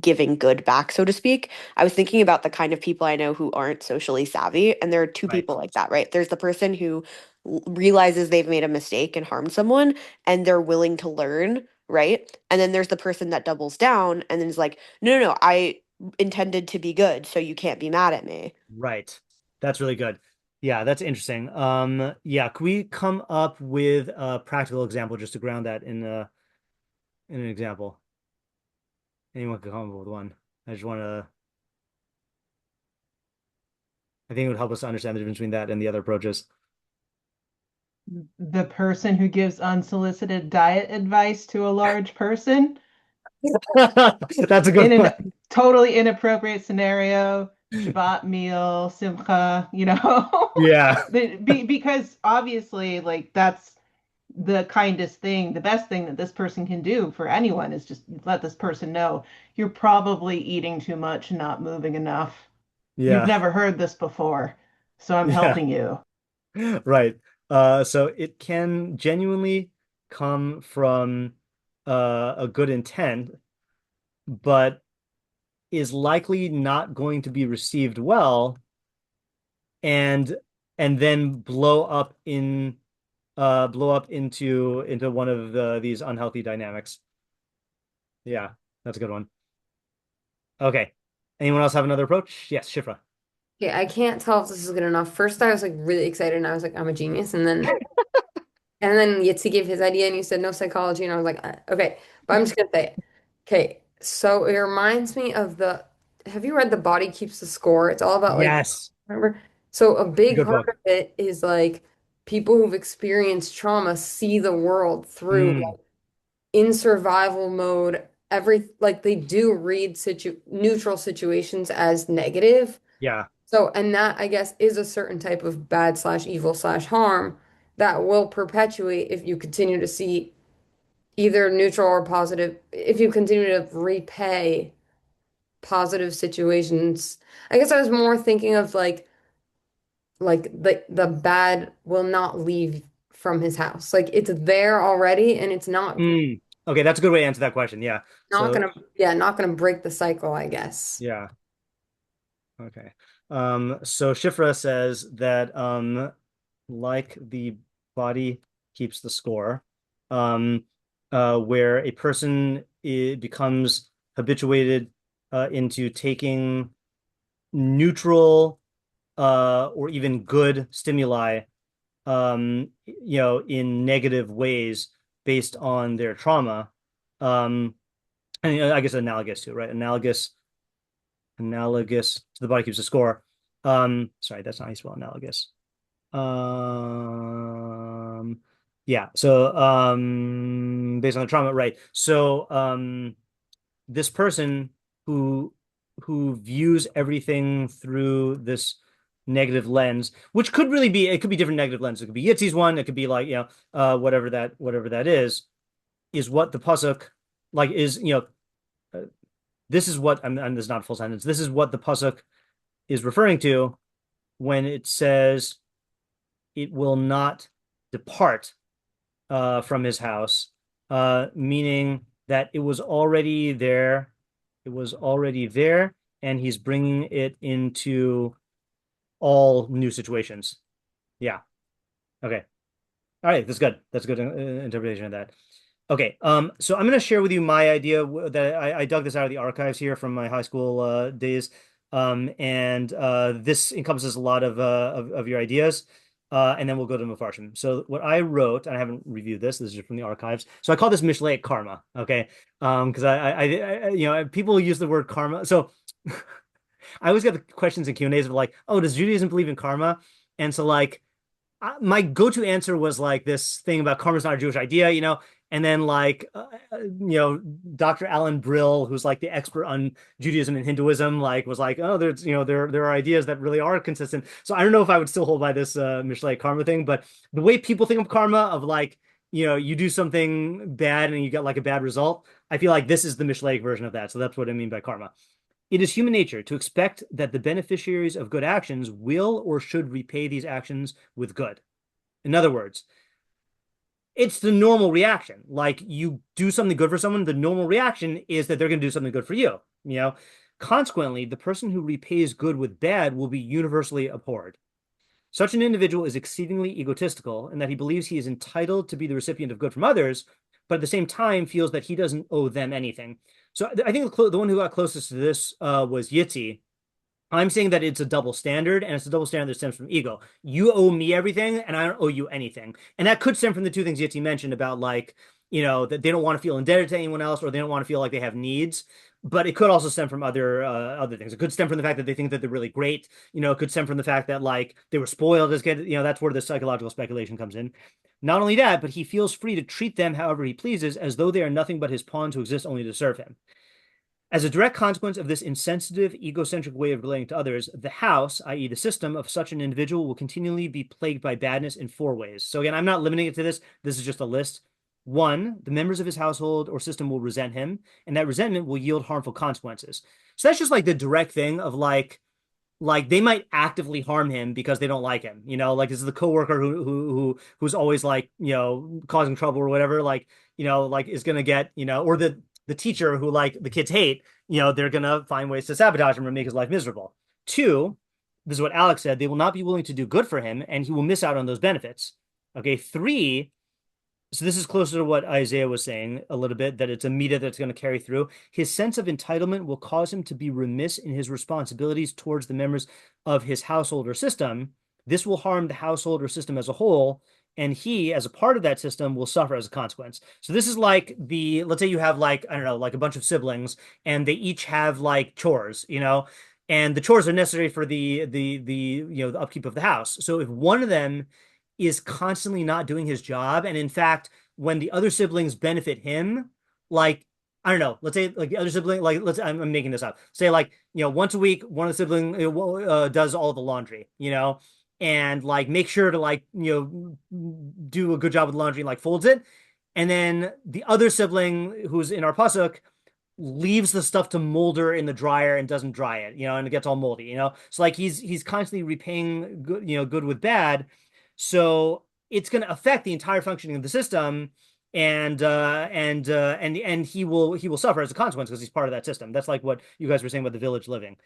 S4: giving good back, so to speak. I was thinking about the kind of people I know who aren't socially savvy, and there are two
S1: Right.
S4: people like that, right? There's the person who realizes they've made a mistake and harmed someone, and they're willing to learn, right? And then there's the person that doubles down and then is like, no, no, no, I intended to be good, so you can't be mad at me.
S1: Right. That's really good. Yeah, that's interesting. Yeah, could we come up with a practical example just to ground that in an example? Anyone could come up with one. I just want to I think it would help us to understand the difference between that and the other approaches.
S8: The person who gives unsolicited diet advice to a large person
S1: That's a
S8: in
S1: good
S8: a
S1: one.
S8: totally inappropriate scenario, Shabbat meal, Simcha,
S1: Yeah.
S8: because obviously, like, that's the kindest thing, the best thing that this person can do for anyone is just let this person know you're probably eating too much, not moving enough. You've
S1: Yeah.
S8: never heard this before, so I'm
S1: Yeah.
S8: helping you.
S1: Right. So it can genuinely come from a good intent, but is likely not going to be received well and then blow up into one of these unhealthy dynamics. Yeah, that's a good one. Okay. Anyone else have another approach? Yes, Shifra.
S7: Okay, I can't tell if this is good enough. First, I was like really excited and I was like, I'm a genius. And then Yitzi gave his idea and you said no psychology. And I was like, okay, but I'm just gonna say it. Okay, so it reminds me of have you read The Body Keeps the Score? It's all about like,
S1: Yes.
S7: remember? So a big
S1: Good
S7: part
S1: book.
S7: of it is like people who've experienced trauma see the world through
S1: Mm,
S7: like in survival mode. Like they do read neutral situations as negative.
S1: yeah.
S7: So, and that I guess is a certain type of bad slash evil slash harm that will perpetuate if you continue to see either neutral or positive, if you continue to repay positive situations. I guess I was more thinking of like the bad will not leave from his house. Like it's there already and it's
S1: Mm. Okay, that's a good way to answer that question. Yeah.
S7: not
S1: So,
S7: gonna yeah, not gonna break the cycle, I guess.
S1: yeah. Okay. So Shifra says that like the body keeps the score, um, where a person becomes habituated into taking neutral or even good stimuli, in negative ways based on their trauma. And I guess analogous to, right? Analogous to the body keeps the score. Sorry, that's not how you spell analogous. Um, Yeah. So based on the trauma, right? So this person who views everything through this negative lens, which could really be, it could be different negative lenses. It could be Yitzi's one. It could be like, whatever that is what the pasuk like is, this is what, and this is not a full sentence. This is what the pasuk is referring to when it says it will not depart from his house, meaning that it was already there. It was already there, and he's bringing it into all new situations. Yeah. Okay. All right. That's good. That's a good interpretation of that. Okay. So I'm going to share with you my idea that I dug this out of the archives here from my high school days. And this encompasses a lot of your ideas. And then we'll go to Mepharshim. So what I wrote, and I haven't reviewed this. This is just from the archives. So I call this Mishleic karma. Okay. Because I people use the word karma. So I always get the questions in Q&As of like, oh, does Judaism believe in karma? And so like, my go-to answer was like this thing about karma is not a Jewish idea, and then like, Dr. Alan Brill, who's like the expert on Judaism and Hinduism, like was like, oh, there's, there are ideas that really are consistent. So I don't know if I would still hold by this Mishlei karma thing, but the way people think of karma of like, you do something bad and you get like a bad result. I feel like this is the Mishleic version of that. So that's what I mean by karma. It is human nature to expect that the beneficiaries of good actions will or should repay these actions with good. In other words, it's the normal reaction. Like you do something good for someone, the normal reaction is that they're going to do something good for you. Consequently, the person who repays good with bad will be universally abhorred. Such an individual is exceedingly egotistical in that he believes he is entitled to be the recipient of good from others, but at the same time feels that he doesn't owe them anything. So I think the one who got closest to this was Yitzi. I'm saying that it's a double standard, and it's a double standard that stems from ego. You owe me everything, and I don't owe you anything. And that could stem from the two things Yitzi mentioned about like, that they don't want to feel indebted to anyone else, or they don't want to feel like they have needs. But it could also stem from other things. It could stem from the fact that they think that they're really great. It could stem from the fact that like they were spoiled as kids. That's where the psychological speculation comes in. Not only that, but he feels free to treat them however he pleases, as though they are nothing but his pawns who exist only to serve him. As a direct consequence of this insensitive, egocentric way of relating to others, the house, i.e. the system of such an individual, will continually be plagued by badness in 4 ways. So again, I'm not limiting it to this. This is just a list. 1, the members of his household or system will resent him, and that resentment will yield harmful consequences. So that's just like the direct thing of like they might actively harm him because they don't like him. Like this is the coworker who's always like, causing trouble or whatever, like, like is gonna get, or the teacher who like the kids hate, they're gonna find ways to sabotage him or make his life miserable. 2, this is what Alex said, they will not be willing to do good for him and he will miss out on those benefits. Okay, 3, so this is closer to what Isaiah was saying a little bit, that it's a media that's going to carry through. His sense of entitlement will cause him to be remiss in his responsibilities towards the members of his household or system. This will harm the household or system as a whole, and he, as a part of that system, will suffer as a consequence. So this is like let's say you have like, I don't know, like a bunch of siblings, and they each have like chores, and the chores are necessary for the upkeep of the house. So if one of them is constantly not doing his job, and in fact, when the other siblings benefit him, like, I don't know, let's say like the other sibling, like I'm making this up. Say like, once a week, one of the siblings does all the laundry, and like make sure to like, do a good job with laundry and like folds it. And then the other sibling who's in our pasuk leaves the stuff to molder in the dryer and doesn't dry it, and it gets all moldy, So like he's constantly repaying good, good with bad. So it's going to affect the entire functioning of the system, and he will suffer as a consequence because he's part of that system. That's like what you guys were saying about the village living.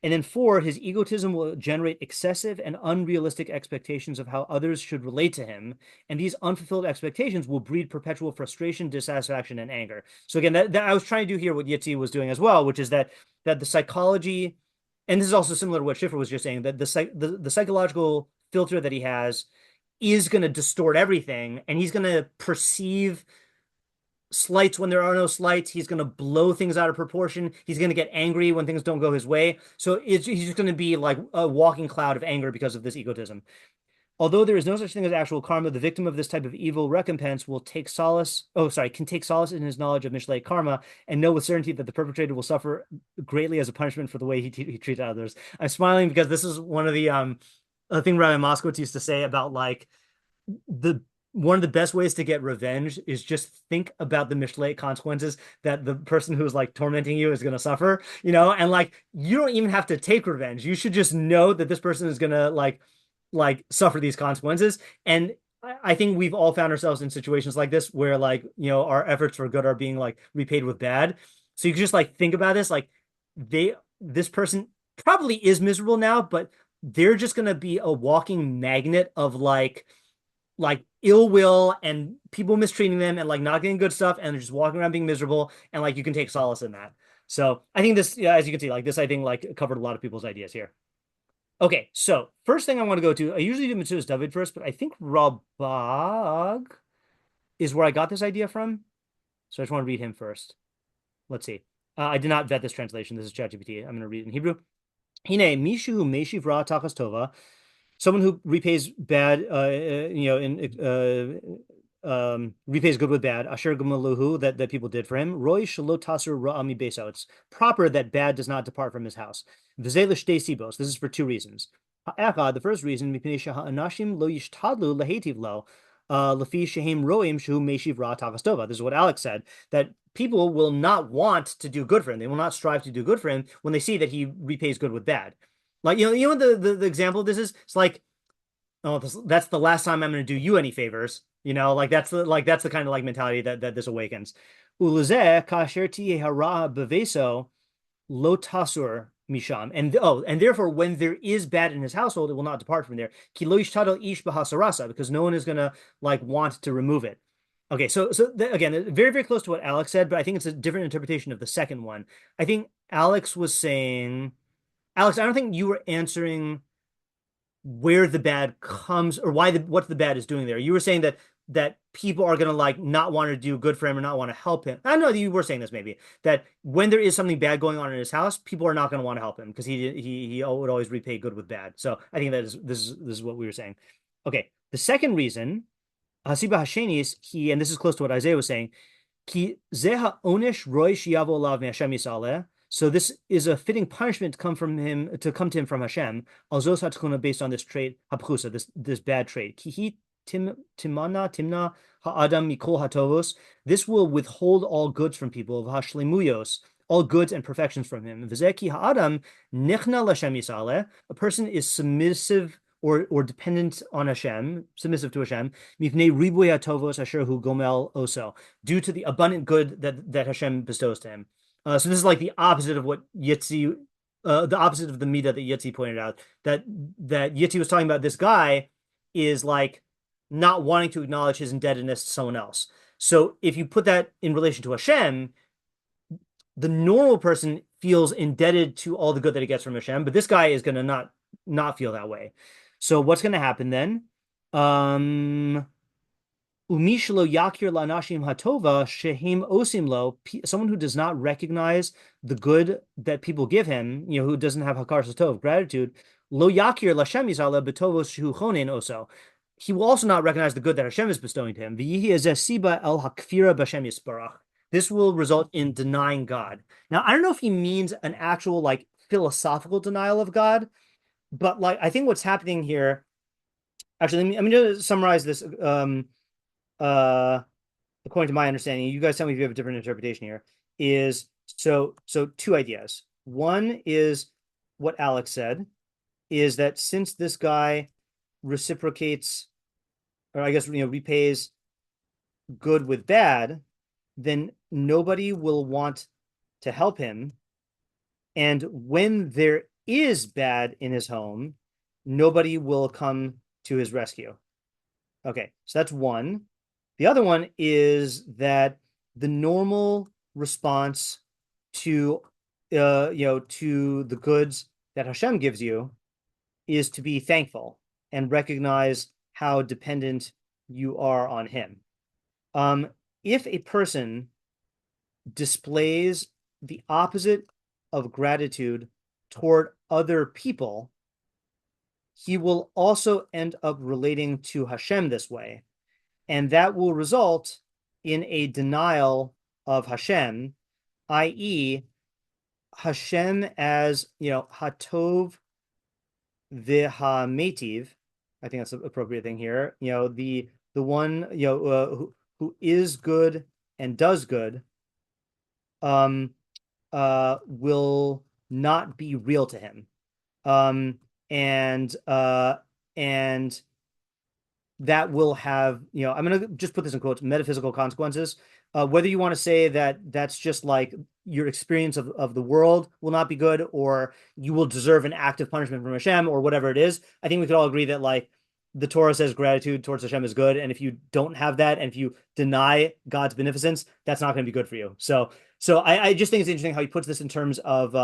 S1: And then 4, his egotism will generate excessive and unrealistic expectations of how others should relate to him. And these unfulfilled expectations will breed perpetual frustration, dissatisfaction, and anger. So again, that I was trying to do here what Yitzi was doing as well, which is that the psychology, and this is also similar to what Schiffer was just saying, that the psychological filter that he has is going to distort everything, and he's going to perceive slights when there are no slights. He's going to blow things out of proportion. He's going to get angry when things don't go his way. So he's just going to be like a walking cloud of anger because of this egotism. Although there is no such thing as actual karma, the victim of this type of evil recompense will take solace. Oh, sorry, can take solace in his knowledge of Mishleic karma and know with certainty that the perpetrator will suffer greatly as a punishment for the way he treats others. I'm smiling because this is one of the thing Rabbi Moskowitz used to say about like one of the best ways to get revenge is just think about the Mishleic consequences that the person who's like tormenting you is going to suffer, and like you don't even have to take revenge. You should just know that this person is going to like suffer these consequences. And I think we've all found ourselves in situations like this where like, our efforts for good are being like repaid with bad. So you can just like think about this, like this person probably is miserable now, but they're just going to be a walking magnet of like ill will and people mistreating them and like not getting good stuff, and they're just walking around being miserable, and like you can take solace in that. So I think this, as you can see, like this, I think like covered a lot of people's ideas here. Okay, so first thing I want to go to, I usually do Metzudas David first, but I think Rabag is where I got this idea from. So I just want to read him first. Let's see. I did not vet this translation. This is ChatGPT. I'm going to read it in Hebrew. Hine mishu meshiv ra tachas tova. Someone who repays bad, repays good with bad. Asher gemaluhu, that people did for him. Roy shelo tasur ra'ami beso. It's proper that bad does not depart from his house. V'zeh l'shtei sibos. This is for two reasons. Ha'echad, the first reason, mipnei sheha'anashim lo yishtadlu lehetiv lo. Lefi shehem roim shehu meshiv ra tachas tova. This is what Alex said, that people will not want to do good for him. They will not strive to do good for him when they see that he repays good with bad. Like, what the example of this is? It's like, oh, that's the last time I'm going to do you any favors. Like that's the kind of like mentality that this awakens. Uluzeh kasher tiye hara beveso lo tasur misham. And therefore, when there is bad in his household, it will not depart from there. Ki lo yishtadel ish b'hasarasa, because no one is going to like want to remove it. Okay, so again, very, very close to what Alex said, but I think it's a different interpretation of the second one. I think Alex was saying, Alex, I don't think you were answering where the bad comes or what the bad is doing there. You were saying that people are going to like not want to do good for him or not want to help him. I know that you were saying this, maybe that when there is something bad going on in his house, people are not going to want to help him because he would always repay good with bad. So I think this is what we were saying. Okay, the second reason, Hasiba Hashenis, and this is close to what Isaiah was saying, Ki zeha onesh roy shiavo olav me'Hashem yisaleh. So this is a fitting punishment to come to him from Hashem. Alzos hatkuna, based on this trait, hapchusa, this bad trait. Kihi timna ha'adam mikol hatovos. This will withhold all goods from people, v'hashlemuyos, all goods and perfections from him. V'zeki ha'adam nichna l'Hashem yisaleh. A person is submissive or dependent on Hashem, submissive to Hashem, mifnei ribuy hatovos asher hu gomel oso, due to the abundant good that Hashem bestows to him. So this is like the opposite of what Yitzi, the opposite of the Mida that Yitzi pointed out. That Yitzi was talking about. This guy is like not wanting to acknowledge his indebtedness to someone else. So if you put that in relation to Hashem, the normal person feels indebted to all the good that he gets from Hashem, but this guy is going to not feel that way. So what's going to happen then? Umishlo yakir lanashim hatova shehim osimlo. Someone who does not recognize the good that people give him, who doesn't have hakar satov, gratitude. Lo yakir lashem yisala betovos shehu chonen oso. He will also not recognize the good that Hashem is bestowing to him. V'yihi ezesiba el hakfira b'Hashem yisparach. This will result in denying God. Now, I don't know if he means an actual like philosophical denial of God, but like I think what's happening here. Actually, let me just summarize this. According to my understanding, you guys tell me if you have a different interpretation here, is so two ideas. One is what Alex said, is that since this guy reciprocates, or I guess, repays good with bad, then nobody will want to help him. And when there is bad in his home, nobody will come to his rescue. Okay, so that's one. The other one is that the normal response to the goods that Hashem gives you is to be thankful and recognize how dependent you are on him. If a person displays the opposite of gratitude toward other people, he will also end up relating to Hashem this way. And that will result in a denial of Hashem, i.e., Hashem as, Hatov v'hametiv. I think that's the appropriate thing here. The one, who is good and does good, will not be real to him. And that will have, I'm going to just put this in quotes, metaphysical consequences. Whether you want to say that that's just like your experience of the world will not be good, or you will deserve an active punishment from Hashem, or whatever it is, I think we could all agree that like the Torah says gratitude towards Hashem is good. And if you don't have that, and if you deny God's beneficence, that's not going to be good for you. So I just think it's interesting how he puts this in terms of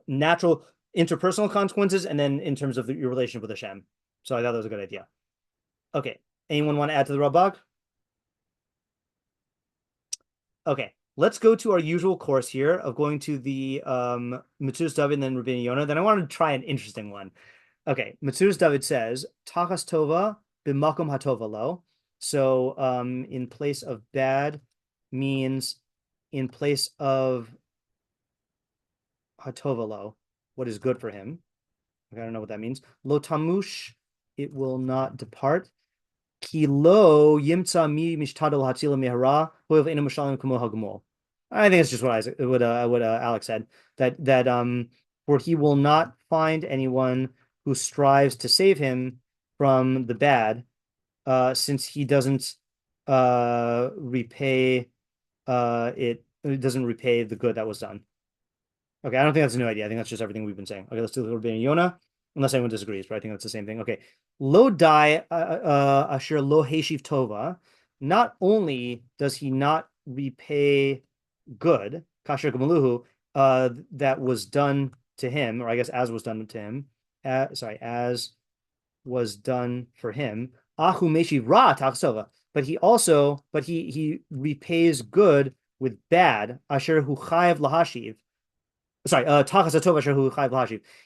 S1: natural interpersonal consequences, and then in terms of your relationship with Hashem. So I thought that was a good idea. Okay. Anyone want to add to the Rabbag? Okay. Let's go to our usual course here of going to the Metzudas David and then Rבינו Yona. Then I want to try an interesting one. Okay. Metzudas David says, Tachas tova b'makom hatova lo. So in place of bad means in place of hatova lo, what is good for him. Okay, I don't know what that means. Lo tamush, it will not depart. Ki lo yimtza mi mishtadel hatzila mihara ho'ev ena mishalim kamo hagmol. I think it's just what Alex said, that for he will not find anyone who strives to save him from the bad, since he doesn't repay it doesn't repay the good that was done. Okay, I don't think that's a new idea. I think that's just everything we've been saying. Okay, let's do the Rבינו Yona, unless anyone disagrees, but I think that's the same thing. Okay, lo dai asher lo heshiv tova. Not only does he not repay good, kasher gamaluhu, that was done to him, or I guess as was done to him, as was done for him. Ahu meshiv ra tachsova. But he repays good with bad. Asher hu chayav lahashiv.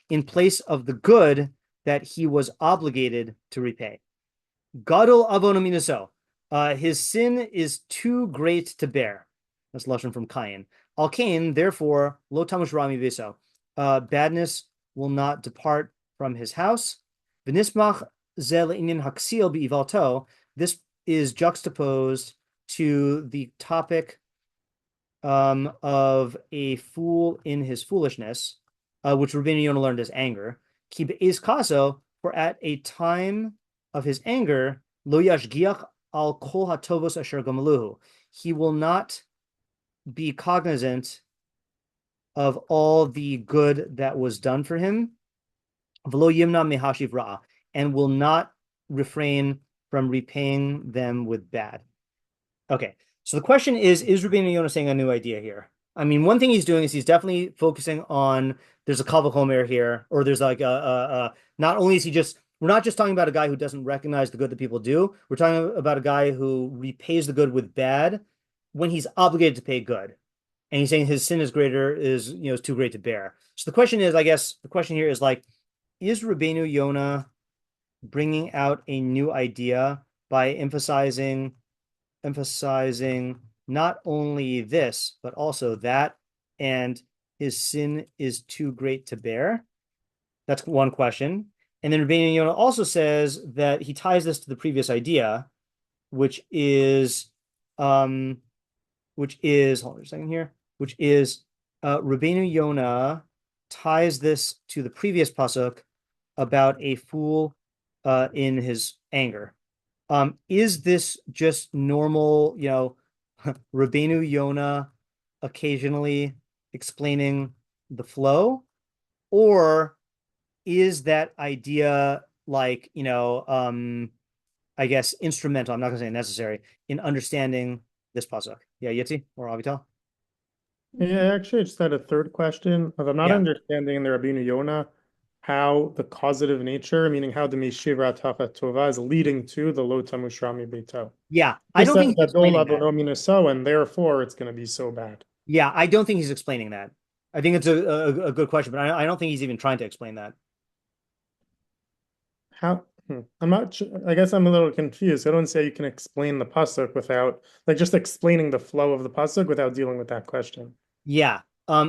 S1: In place of the good that he was obligated to repay. Gadol avono minaso. His sin is too great to bear. That's lashon from Cain. Al Cain, therefore, lo tamush rami viso. Badness will not depart from his house. V'nismach zel inin haksil bi'ivalto. This is juxtaposed to the topic of a fool in his foolishness, which Rבינו Yona learned as anger. Ki be'ez kaso, for at a time of his anger, lo yashgiach al kol hatovos asher gamaluhu. He will not be cognizant of all the good that was done for him. V'lo yimna mehashiv ra'a, and will not refrain from repaying them with bad. Okay. So the question is Rבינו Yona saying a new idea here? I mean, one thing he's doing is he's definitely focusing on, there's a kal v'chomer here, or there's like not only is he just, we're not just talking about a guy who doesn't recognize the good that people do. We're talking about a guy who repays the good with bad when he's obligated to pay good. And he's saying his sin is too great to bear. So the question is, I guess the question here is like, is Rבינו Yona bringing out a new idea by emphasizing not only this, but also that, and his sin is too great to bear? That's one question. And then Rבינו Yona also says that he ties this to the previous idea, which is hold on a second here, which is Rבינו Yona ties this to the previous pasuk about a fool in his anger. Is this just normal, Rבינו Yona occasionally explaining the flow? Or is that idea like, I guess instrumental, I'm not gonna say necessary, in understanding this pasuk? Yeah, Yitzi or Avital?
S5: Yeah, actually, I just had a third question. I'm not understanding in the Rבינו Yona how the causative nature, meaning how the Mishivra Tachat Tova is leading to the Lo Tamush Rami Beito.
S1: Yeah, I don't think he's explaining that.
S5: And therefore it's going to be so bad.
S1: Yeah, I don't think he's explaining that. I think it's a good question, but I don't think he's even trying to explain that.
S5: how I'm not sure. I guess I'm a little confused. I don't say you can explain the pasuk without like just explaining the flow of the pasuk without dealing with that question.
S1: Yeah.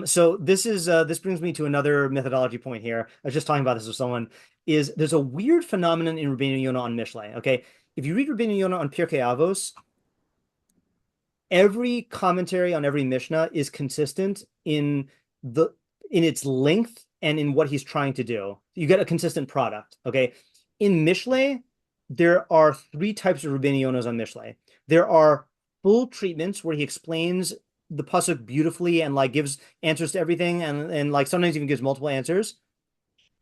S1: So this brings me to another methodology point here. I was just talking about this with someone. There's a weird phenomenon in Rבינו Yona on Mishlei. Okay, if you read Rבינו Yona on Pirkei Avos, every commentary on every Mishnah is consistent in its length and in what he's trying to do. You get a consistent product. Okay, in Mishlei, there are three types of Rבינו Yonas on Mishlei. There are full treatments where he explains the pasuk beautifully and like gives answers to everything and like sometimes even gives multiple answers.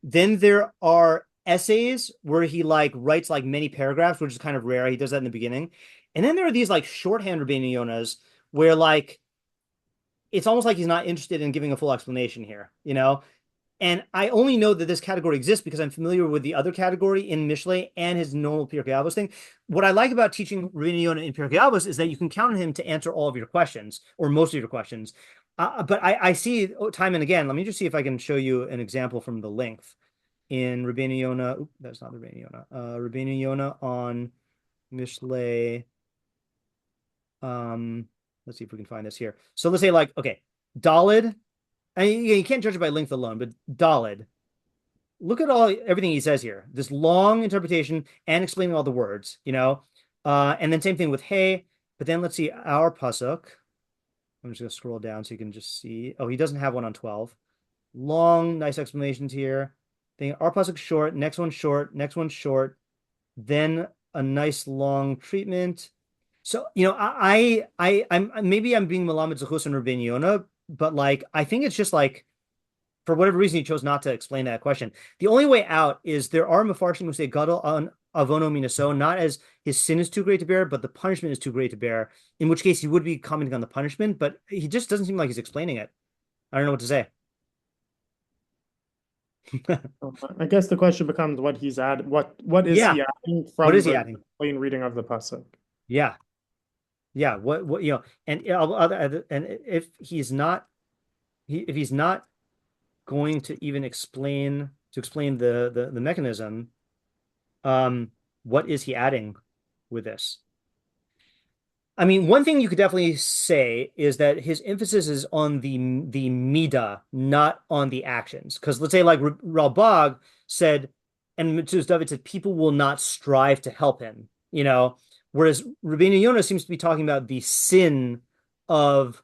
S1: Then there are essays where he like writes like many paragraphs, which is kind of rare. He does that in the beginning. And then there are these like shorthand Rבינו Yonas where like it's almost like he's not interested in giving a full explanation here, you know? And I only know that this category exists because I'm familiar with the other category in Mishlei and his normal Pirkei Avos thing. What I like about teaching Rבינו Yona in Pirkei Avos is that you can count on him to answer all of your questions or most of your questions. But I see time and again, let me just see if I can show you an example from the length in Rבינו Yona. Oop, that's not Rבינו Yona. Rבינו Yona on Mishlei. Let's see if we can find this here. So let's say like, okay, Dalid. And you can't judge it by length alone, but Dalid. Look at everything he says here. This long interpretation and explaining all the words, you know? And then same thing with hey, but then let's see our pasuk. I'm just gonna scroll down so you can just see. Oh, he doesn't have one on 12. Long, nice explanations here. Then our pasuk short, next one short, next one short, then a nice long treatment. So, you know, I'm maybe I'm being Melamed Zechus and Rבינו Yona, but like I think it's just like for whatever reason he chose not to explain that question. The only way out is there are Mefarshim who say Gadol on Avono Minaso, not as his sin is too great to bear, but the punishment is too great to bear, in which case he would be commenting on the punishment, but he just doesn't seem like he's explaining it. I don't know what to say.
S5: I guess the question becomes what he's adding. What is
S1: Yeah.
S5: he adding from
S1: What is he
S5: the
S1: adding?
S5: plain reading of the pasuk?
S1: Yeah. Yeah. What you know, and if he's not going to even explain the mechanism, what is he adding with this? I mean, one thing you could definitely say is that his emphasis is on the mida, not on the actions. Because let's say like Ralbag said, and David said, people will not strive to help him, you know, whereas Rבינו Yona seems to be talking about the sin of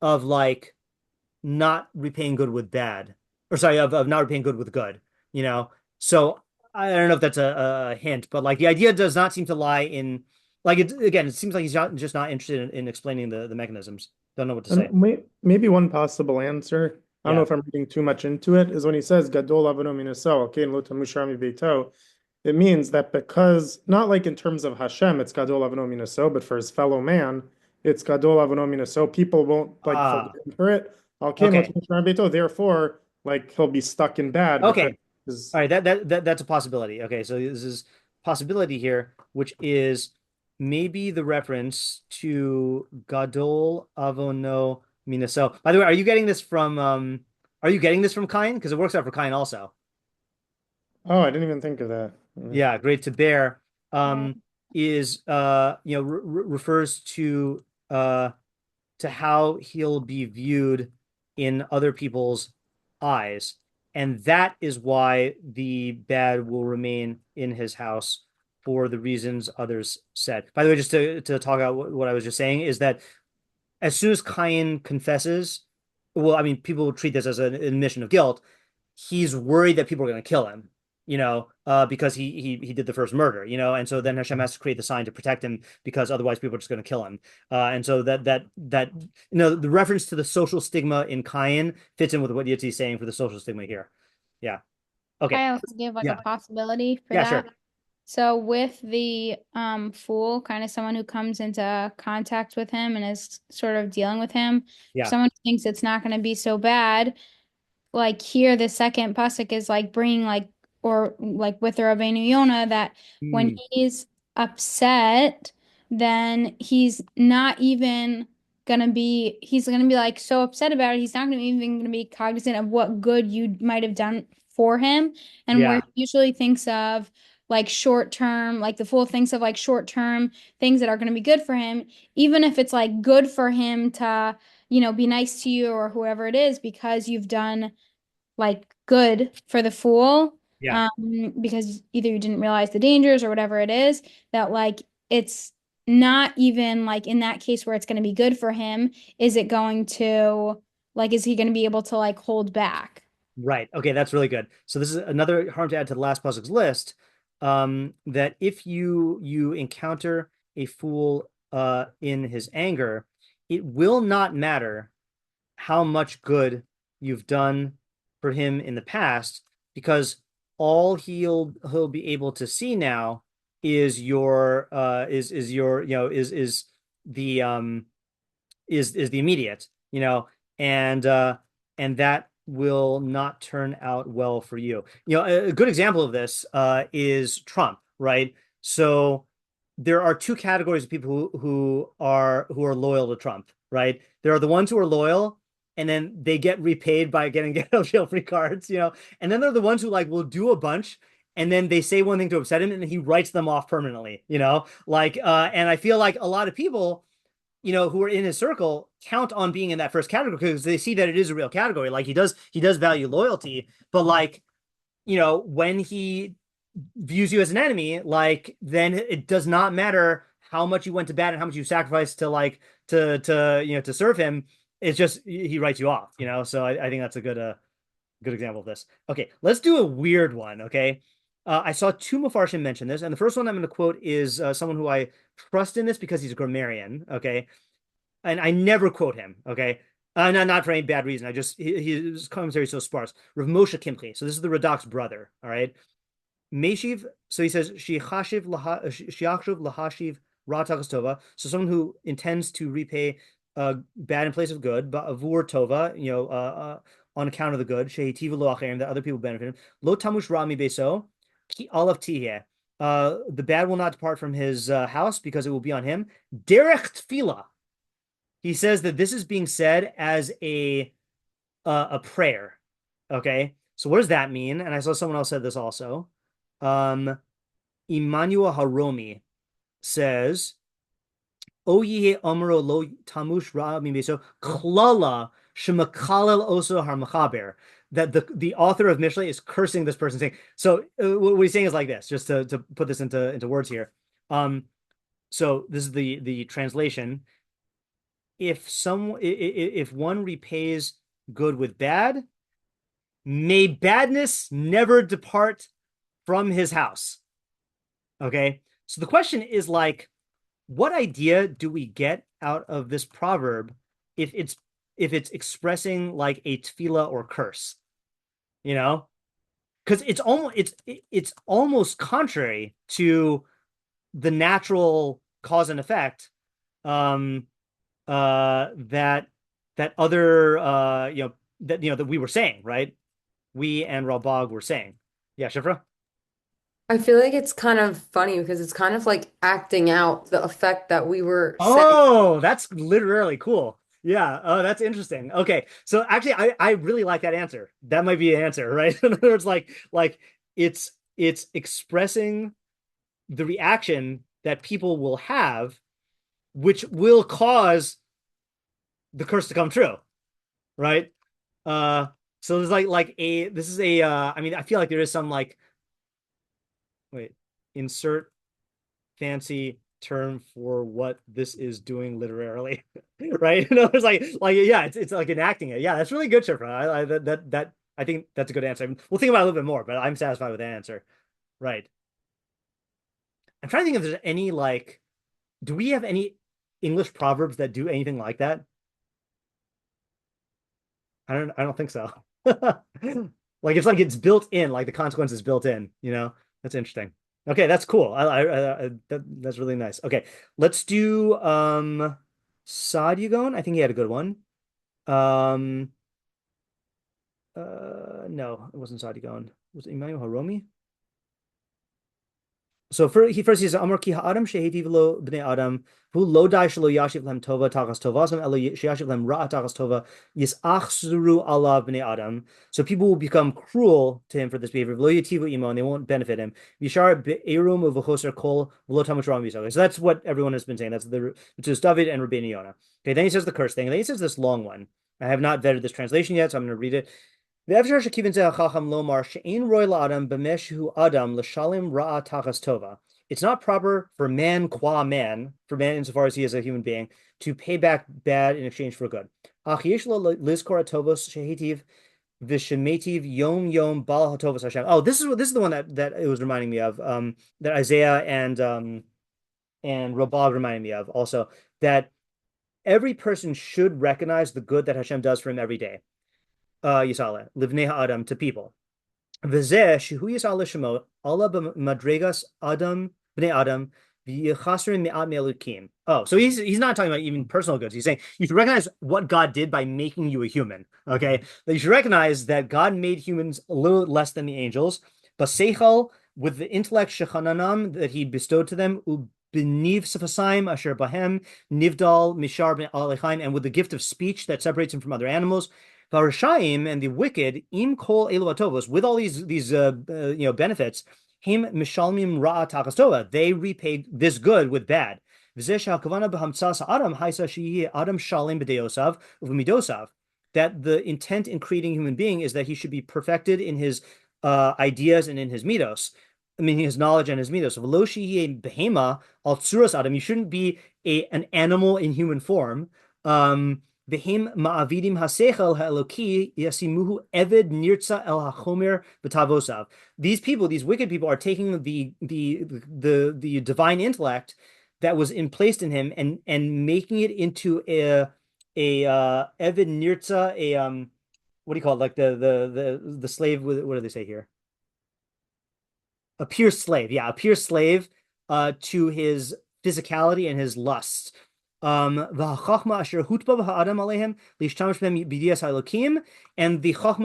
S1: like not repaying good with bad, or sorry, of not repaying good with good, you know? So I don't know if that's a hint, but like the idea does not seem to lie in like it seems like he's just not interested in explaining the mechanisms. Don't know what to say.
S5: And maybe one possible answer, I don't know if I'm reading too much into it, is when he says Gadol Avono Minaso, okay, lo tamush rami beito, it means that because not like in terms of Hashem, it's Gadol Avono Minaso, but for his fellow man, it's Gadol Avono Minaso. People won't like forgive him for it. Okay. Therefore, like he'll be stuck in bad.
S1: Okay. All right. That's a possibility. Okay. So this is possibility here, which is maybe the reference to Gadol Avono Minaso. By the way, are you getting this from Kain? Because it works out for Kain also.
S5: Oh, I didn't even think of that.
S1: Yeah, great to bear. Is refers to how he'll be viewed in other people's eyes. And that is why the bad will remain in his house for the reasons others said. By the way, just to talk about what I was just saying is that as soon as Cain confesses, well, I mean, people will treat this as an admission of guilt. He's worried that people are going to kill him, you know, because he did the first murder, you know, and so then Hashem has to create the sign to protect him because otherwise people are just going to kill him. And so that you know, the reference to the social stigma in Cain fits in with what Yitzi's saying for the social stigma here. Yeah. Okay.
S3: I also give like a possibility for that.
S1: Sure.
S3: So with the fool, kind of someone who comes into contact with him and is sort of dealing with him, someone who thinks it's not going to be so bad, like here the second pasuk is like bringing like or like with the Rבינו Yona that when he's upset, then he's gonna be like so upset about it, he's not even gonna be cognizant of what good you might have done for him, and where
S1: Yeah.
S3: he usually thinks of like short term, like the fool thinks of like short term things that are going to be good for him, even if it's like good for him to, be nice to you or whoever it is because you've done like good for the fool.
S1: Yeah.
S3: Because either you didn't realize the dangers or whatever it is, that like it's not even like in that case where it's going to be good for him, is it going to like, is he going to be able to like hold back?
S1: Right. Okay, that's really good. So this is another harm to add to the last pasuk's list. That if you encounter a fool in his anger, it will not matter how much good you've done for him in the past, because all he'll be able to see now is your is your the is the immediate, and and that will not turn out well for you. A good example of this is Trump, right? So there are two categories of people who are loyal to Trump, right? There are the ones who are loyal and then they get repaid by getting get out of jail free cards, and then there are the ones who like will do a bunch and then they say one thing to upset him and then he writes them off permanently, like and I feel like a lot of people who are in his circle count on being in that first category because they see that it is a real category. Like he does value loyalty, but like, when he views you as an enemy, like then it does not matter how much you went to bat and how much you sacrificed to like to serve him. It's just he writes you off, So I think that's a good example of this. Okay, let's do a weird one. Okay. I saw two Mepharshim mention this, and the first one I'm going to quote is someone who I trust in this because he's a grammarian. Okay, and I never quote him. Okay, not for any bad reason. His commentary is so sparse. Rav Moshe Kimchi. So this is the Radak's brother. All right, Meshiv. So he says shiachshiv lahashiv ratakas tova. So someone who intends to repay bad in place of good, but avur tova. On account of the good, shehitiva lo acherim, that other people benefit him. Lo tamush rami beso ki alav tiheh. The bad will not depart from his house because it will be on him. Derech tefillah. He says that this is being said as a prayer. Okay, so what does that mean? And I saw someone else said this also. Emmanuel Haromי says, "O yihe amro lo tamush ra mimeso klala shemakalel oso harmachaber." That the author of Mishlei is cursing this person, saying. So what he's saying is like this, just to put this into words here. So this is the translation. If one repays good with bad, may badness never depart from his house. Okay, so the question is like, what idea do we get out of this proverb if it's expressing like a tefillah or curse, because it's almost contrary to the natural cause and effect that other that we were saying, right? We and Ralbag were saying. Yeah, Shifra?
S7: I feel like it's kind of funny because it's kind of like acting out the effect that we were saying.
S1: Oh, that's literally cool. Yeah. Oh, that's interesting. Okay. So actually I really like that answer. That might be an answer, right? In other words, like it's expressing the reaction that people will have, which will cause the curse to come true, right? So there's this is a I mean, I feel like there is some like, wait, insert fancy term for what this is doing literarily, right? There's like yeah, it's like enacting it. Yeah, that's really good, Shifra. I think that's a good answer. I mean, we'll think about it a little bit more, but I'm satisfied with that answer. Right. I'm trying to think if there's any like, do we have any English proverbs that do anything like that? I don't think so. Like it's like it's built in, like the consequence is built in, That's interesting. Okay, that's cool. That's really nice. Okay, let's do Sadyagon. I think he had a good one. Um no, it wasn't Sadyagon. Was it Emmanuel Haromי? So first he says Amar ki ha'adam shehetiv lo bnei adam hu lo dai shelo yashiv lem tova tachas tovasam elo sheyashiv lem ra tachas tova yisachzuru alav bnei adam. So people will become cruel to him for this behavior. Lo yativu imo, and they won't benefit him. Yishar be'erum u'v'choser kol v'lo tamush ram yisrael. So that's what everyone has been saying. That's the David and Rבינו Yona. Okay, then he says the curse thing. And then he says this long one. I have not vetted this translation yet, so I'm going to read it. It's not proper for man qua man, for man insofar as he is a human being, to pay back bad in exchange for good. Oh, this is the one that it was reminding me of, that Isaiah and Rabag reminded me of also, that every person should recognize the good that Hashem does for him every day. Yisale, livnei ha'adam, to people. V'zeh shehu yisale shemo Allah b'madregas adam bnei adam v'yichasrin me'at me'elukim. Oh, so he's not talking about even personal goods. He's saying you should recognize what God did by making you a human. Okay, that you should recognize that God made humans a little less than the angels, but seichel, with the intellect shechananam that He bestowed to them, b'niv sefasayim asher bahem nivdal mishar b'alechaim, and with the gift of speech that separates him from other animals. Varashayim, and the wicked, im kol elu atovos, with all these benefits, him mishalmim ra'a tachas tova, they repaid this good with bad. Adam shalim b'deosav uv'midosav, that the intent in creating a human being is that he should be perfected in his ideas and in his midos, meaning his knowledge and his midos. V'lo shehi behema al tzuras adam, you shouldn't be an animal in human form. V'him ma'avidim hasechel ha'eloki yasimuhu eved nirtza el hachomer b'tavosav. These people, these wicked people, are taking the divine intellect that was placed in him and making it into a eved nirtza, what do you call it? Like the slave. What do they say here? A pure slave. Yeah, a pure slave to his physicality and his lusts. And the chachma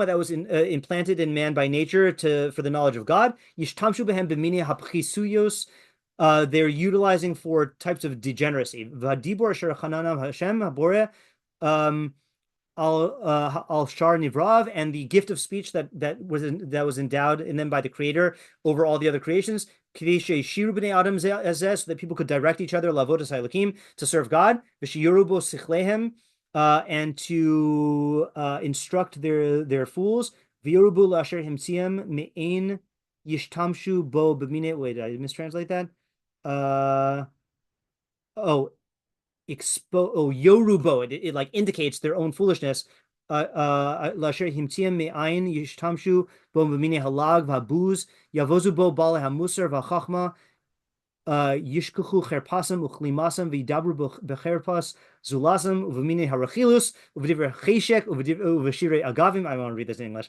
S1: that was implanted in man by nature for the knowledge of God, they're utilizing for types of degeneracy. Al shar nivrav, and the gift of speech that was endowed in them by the Creator over all the other creations, so that people could direct each other to serve God, and to instruct their fools. Wait, did I mistranslate that? Yorubo, it like indicates their own foolishness. Lasher himtiam me'ayin yishtamshu bo b'minei halag v'habuz yavozu bo bale hamusar v'chachma yishkuchu cherpasam uchlimasam v'yidabru b'cherpas zulasam u'v'minei harachilus u'v'divrei cheshek u'v'shirei agavim. I want to read this in English.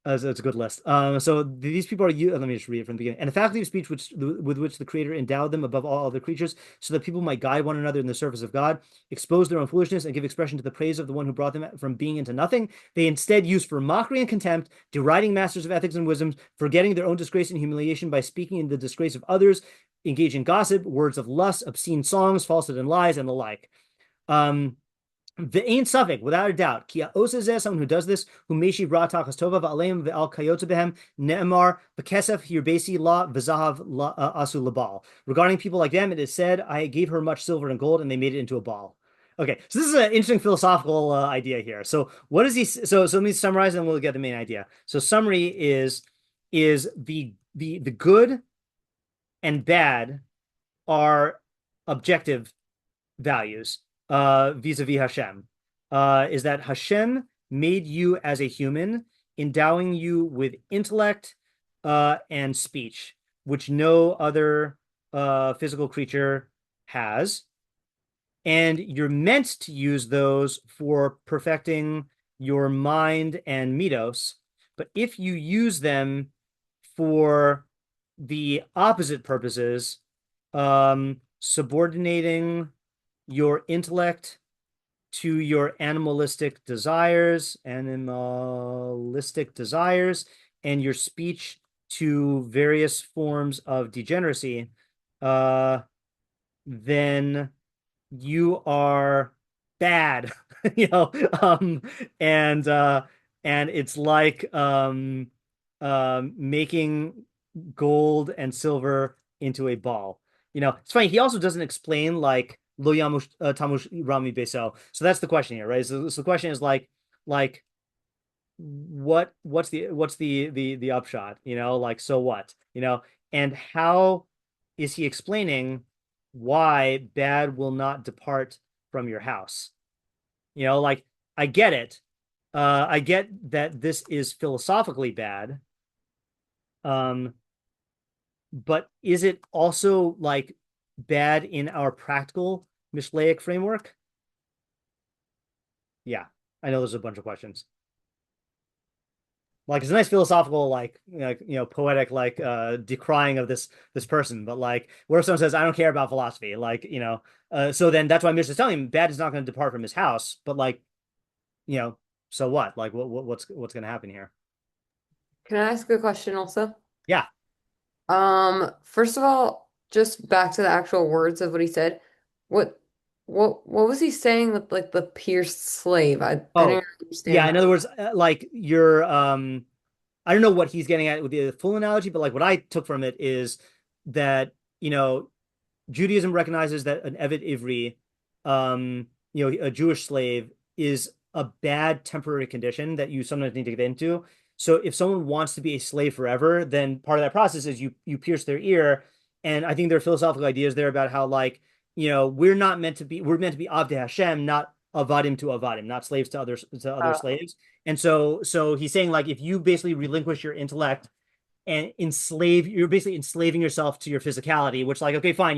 S1: So it's a good list. So these people are let me just read it from the beginning. And the faculty of speech with which the Creator endowed them above all other creatures, so that people might guide one another in the service of God, expose their own foolishness, and give expression to the praise of the one who brought them from being into nothing, they instead use for mockery and contempt, deriding masters of ethics and wisdom, forgetting their own disgrace and humiliation by speaking in the disgrace of others, engage in gossip, words of lust, obscene songs, falsehood and lies, and the like. The ain't suffix, without a doubt. Ki ha'oseh, someone who does this, who meshiv ra tachas tova va'aleim ve'al kayotze behem ne'emar b'kesef hirbesi la v'zahav asu labal. Regarding people like them, it is said, I gave her much silver and gold, and they made it into a ball. Okay, so this is an interesting philosophical idea here. So what is he? So let me summarize, and we'll get the main idea. So summary is the good and bad are objective values. Vis-a-vis Hashem, is that Hashem made you as a human, endowing you with intellect and speech, which no other physical creature has. And you're meant to use those for perfecting your mind and midos. But if you use them for the opposite purposes, subordinating your intellect to your animalistic desires, and your speech to various forms of degeneracy, then you are bad, you know, and it's like making gold and silver into a ball. You know, it's funny. He also doesn't explain like lo yamush tamush rami beso. So that's the question here, right? So the question is like what's the upshot? You know, like so what? You know, and how is he explaining why bad will not depart from your house? You know, like I get it. I get that this is philosophically bad. But is it also like bad in our practical Mishleic framework? Yeah, I know there's a bunch of questions. Like it's a nice philosophical, poetic, decrying of this person. But like, what if someone says, "I don't care about philosophy"? Like, so then that's why Mishnah is telling him bad is not going to depart from his house. But like, so what? Like, what's going to happen here?
S7: Can I ask a question also?
S1: Yeah.
S7: First of all, just back to the actual words of what he said. What what was he saying with like the pierced slave? I didn't understand
S1: yeah. In
S7: that.
S1: other words, like you're I don't know what he's getting at with the full analogy, but like what I took from it is that, Judaism recognizes that an Evet Ivri, a Jewish slave, is a bad temporary condition that you sometimes need to get into. So if someone wants to be a slave forever, then part of that process is you pierce their ear. And I think there are philosophical ideas there about how like, we're meant to be Avdei Hashem, not avadim to avadim, not slaves to other slaves. And so he's saying like if you basically relinquish your intellect and you're basically enslaving yourself to your physicality, which like, okay, fine,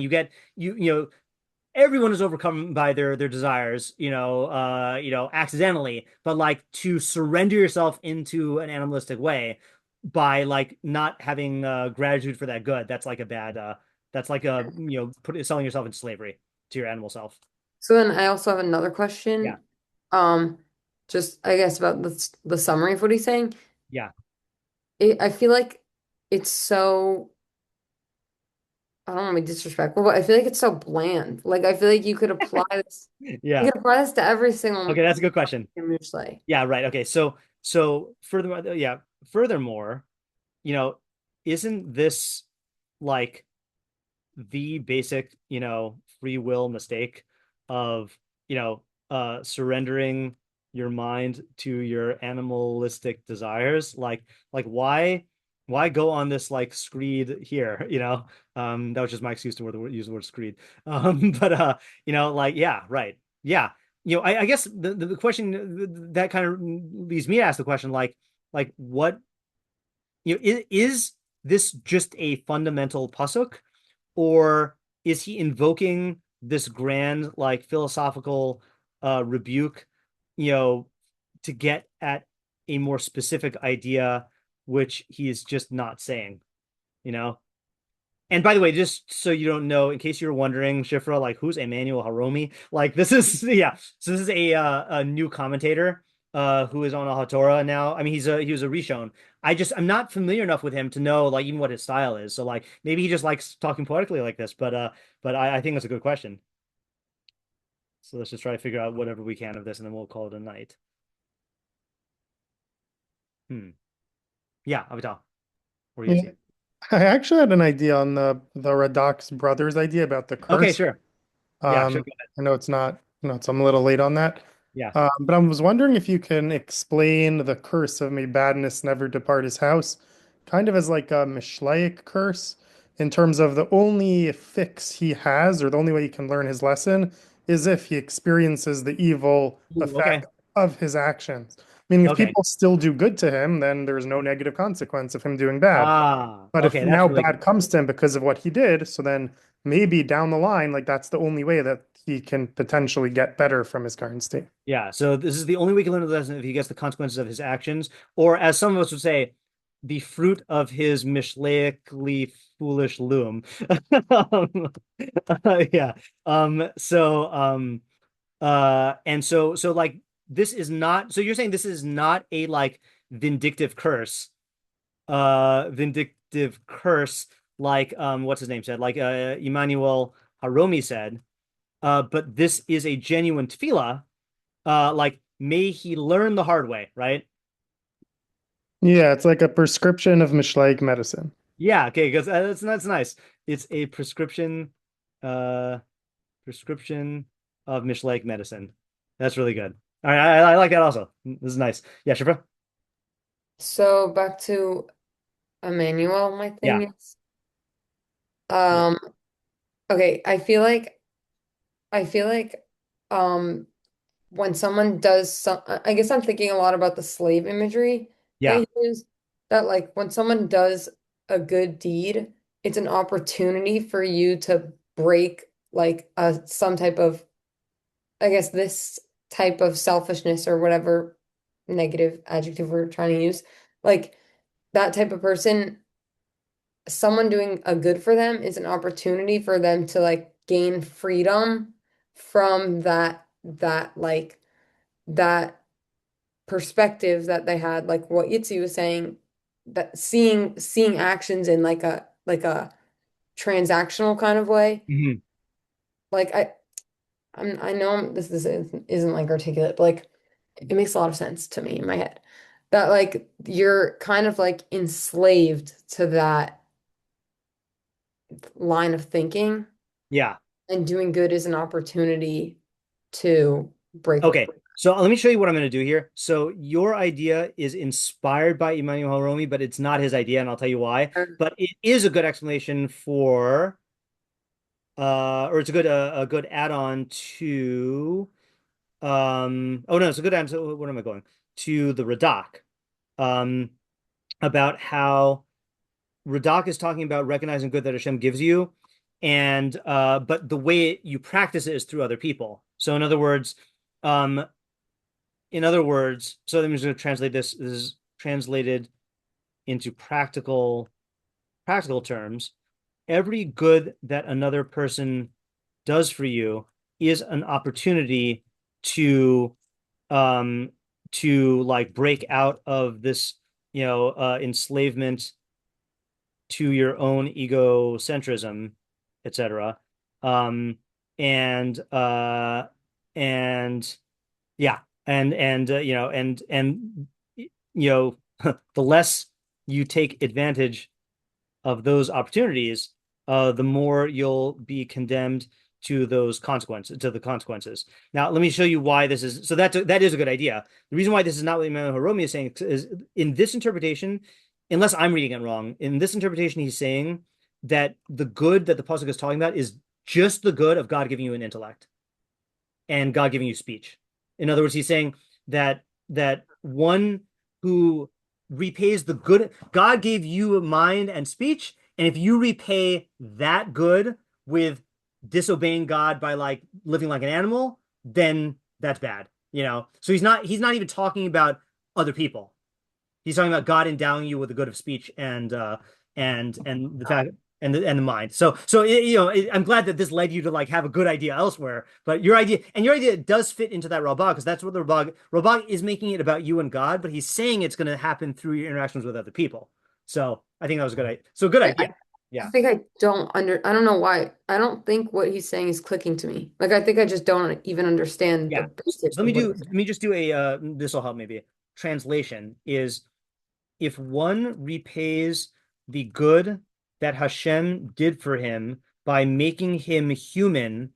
S1: everyone is overcome by their desires, accidentally, but like to surrender yourself into an animalistic way by like not having gratitude for that good, that's like a bad that's like selling yourself into slavery to your animal self.
S7: So then I also have another question.
S1: Yeah.
S7: Just I guess about the summary of what he's saying.
S1: Yeah.
S7: I feel like it's so, I don't want to be disrespectful, but I feel like it's so bland. Like I feel like you could apply this.
S1: Yeah.
S7: You could apply this to every single.
S1: Okay, that's a good question.
S7: Mishlei.
S1: Yeah, right. Okay, so furthermore, isn't this like the basic, free will mistake of, surrendering your mind to your animalistic desires? Like why go on this like screed here, that was just my excuse to use the word screed. But like, yeah, right. Yeah. I guess the question that kind of leads me to ask the question, like what, is this just a fundamental pasuk, or is he invoking this grand like philosophical rebuke, to get at a more specific idea, which he is just not saying, you know? And by the way, just so you don't know, in case you're wondering, Shifra, like who's Emmanuel Haromי? Like this is yeah. So this is a new commentator who is on YUTorah now. I mean, he was a Rishon. I'm not familiar enough with him to know like even what his style is. So like maybe he just likes talking poetically like this, but I think that's a good question. So let's just try to figure out whatever we can of this, and then we'll call it a night. Yeah, Avital. What do you see?
S5: I actually had an idea on the Radox brothers idea about the curse.
S1: Okay, sure. Yeah, sure.
S5: I know it's not, I'm a little late on that.
S1: Yeah.
S5: But I was wondering if you can explain the curse of may badness never depart his house, kind of as like a Mishleic curse, in terms of the only fix he has, or the only way he can learn his lesson, is if he experiences the evil effect of his actions. Meaning, if people still do good to him, then there's no negative consequence of him doing bad. But if now bad comes to him because of what he did, so then maybe down the line, like that's the only way that he can potentially get better from his current state.
S1: Yeah, so this is the only way he can learn the lesson if he gets the consequences of his actions, or as some of us would say, the fruit of his Mishleically foolish loom. Yeah. So like this is not, so you're saying this is not a like vindictive curse, destructive curse, like what's his name said, like Emmanuel Haromי said. But this is a genuine tefillah, like may he learn the hard way, right?
S5: Yeah, it's like a prescription of Mishleic medicine.
S1: Yeah, okay, because that's nice. It's a prescription of Mishleic medicine. That's really good. All right, I like that also. This is nice. Yeah, Shifra?
S7: So back to Emmanuel, my
S1: Yeah.
S7: thing is, okay, I feel like, when someone does some, I guess I'm thinking a lot about the slave imagery
S1: Yeah.
S7: that he used, that like when someone does a good deed, it's an opportunity for you to break like some type of, I guess this type of selfishness or whatever negative adjective we're trying to use. Like that type of person, someone doing a good for them is an opportunity for them to like gain freedom from that perspective that they had, like what Yitzi was saying, that seeing actions in like a transactional kind of way.
S1: Mhm.
S7: Like I know this isn't like articulate, but like it makes a lot of sense to me in my head that like you're kind of like enslaved to that line of thinking,
S1: Yeah.
S7: and doing good is an opportunity to break away.
S1: Okay. So let me show you what I'm going to do here. So your idea is inspired by Emmanuel Haromí, but it's not his idea, and I'll tell you why. But it is a good explanation for, or it's a good add-on to, oh no, it's a good add-on. So what am I going? To the Radak, um, about how Radak is talking about recognizing good that Hashem gives you, and but the way you practice it is through other people. So um, in other words, so I'm just going to translate this. This is translated into practical terms. Every good that another person does for you is an opportunity to like break out of this, enslavement to your own egocentrism, etc. Um, and and yeah, the less you take advantage of those opportunities, the more you'll be condemned to the consequences. Now, let me show you why this is. So that is a good idea. The reason why this is not what Emmanuel Haromí is saying is in this interpretation, unless I'm reading it wrong, in this interpretation, he's saying that the good that the pasuk is talking about is just the good of God giving you an intellect and God giving you speech. In other words, he's saying that one who repays the good, God gave you a mind and speech, and if you repay that good with disobeying God by like living like an animal, then that's bad. So he's not even talking about other people. He's talking about God endowing you with the good of speech and the fact and the mind. So I'm glad that this led you to like have a good idea elsewhere. But your idea does fit into that Rabag, because that's what the Rabag is making it about you and God, but he's saying it's going to happen through your interactions with other people. So I think that was a good idea. So good idea. Yeah.
S7: I think I don't know why. I don't think what he's saying is clicking to me. Like I think I just don't even understand
S1: Yeah.
S7: the basics
S1: So
S7: of
S1: let me just do a this will help maybe. Translation is, if one repays the good that Hashem did for him by making him human,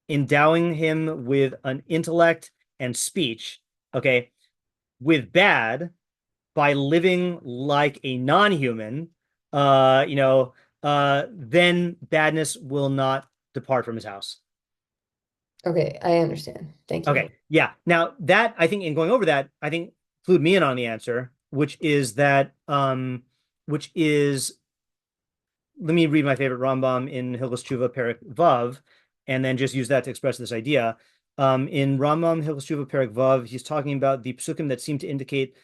S1: endowing him with an intellect and speech, okay, with bad by living like a non-human, then badness will not depart from his house.
S7: Okay, I understand. Thank you.
S1: Okay, yeah. Now that, I think, in going over that, I think clued me in on the answer, which is, let me read my favorite Rambam in Hilchos Tשובה Perek Vav, and then just use that to express this idea. In Rambam Hilchos Tשובה Perek Vav, he's talking about the psukim that seem to indicate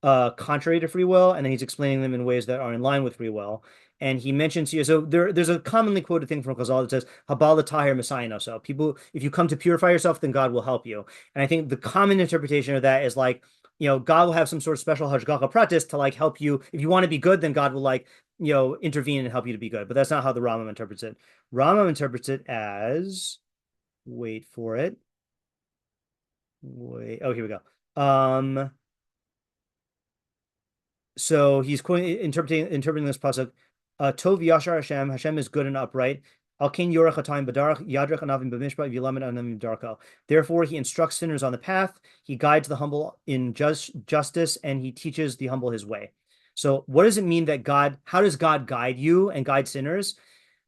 S1: contrary to free will, and then he's explaining them in ways that are in line with free will. And he mentions here, so there's a commonly quoted thing from Chazal that says, "Habal tahir Messiah." So people, if you come to purify yourself, then God will help you. And I think the common interpretation of that is like, God will have some sort of special hashgacha pratis to like help you. If you want to be good, then God will like intervene and help you to be good. But that's not how the Rambam interprets it. Rambam interprets it as, wait for it. Oh, here we go. So he's interpreting this pasuk. Tov yashar Hashem. Hashem is good and upright. Therefore, he instructs sinners on the path. He guides the humble in justice, and he teaches the humble his way. So what does it mean that how does God guide you and guide sinners?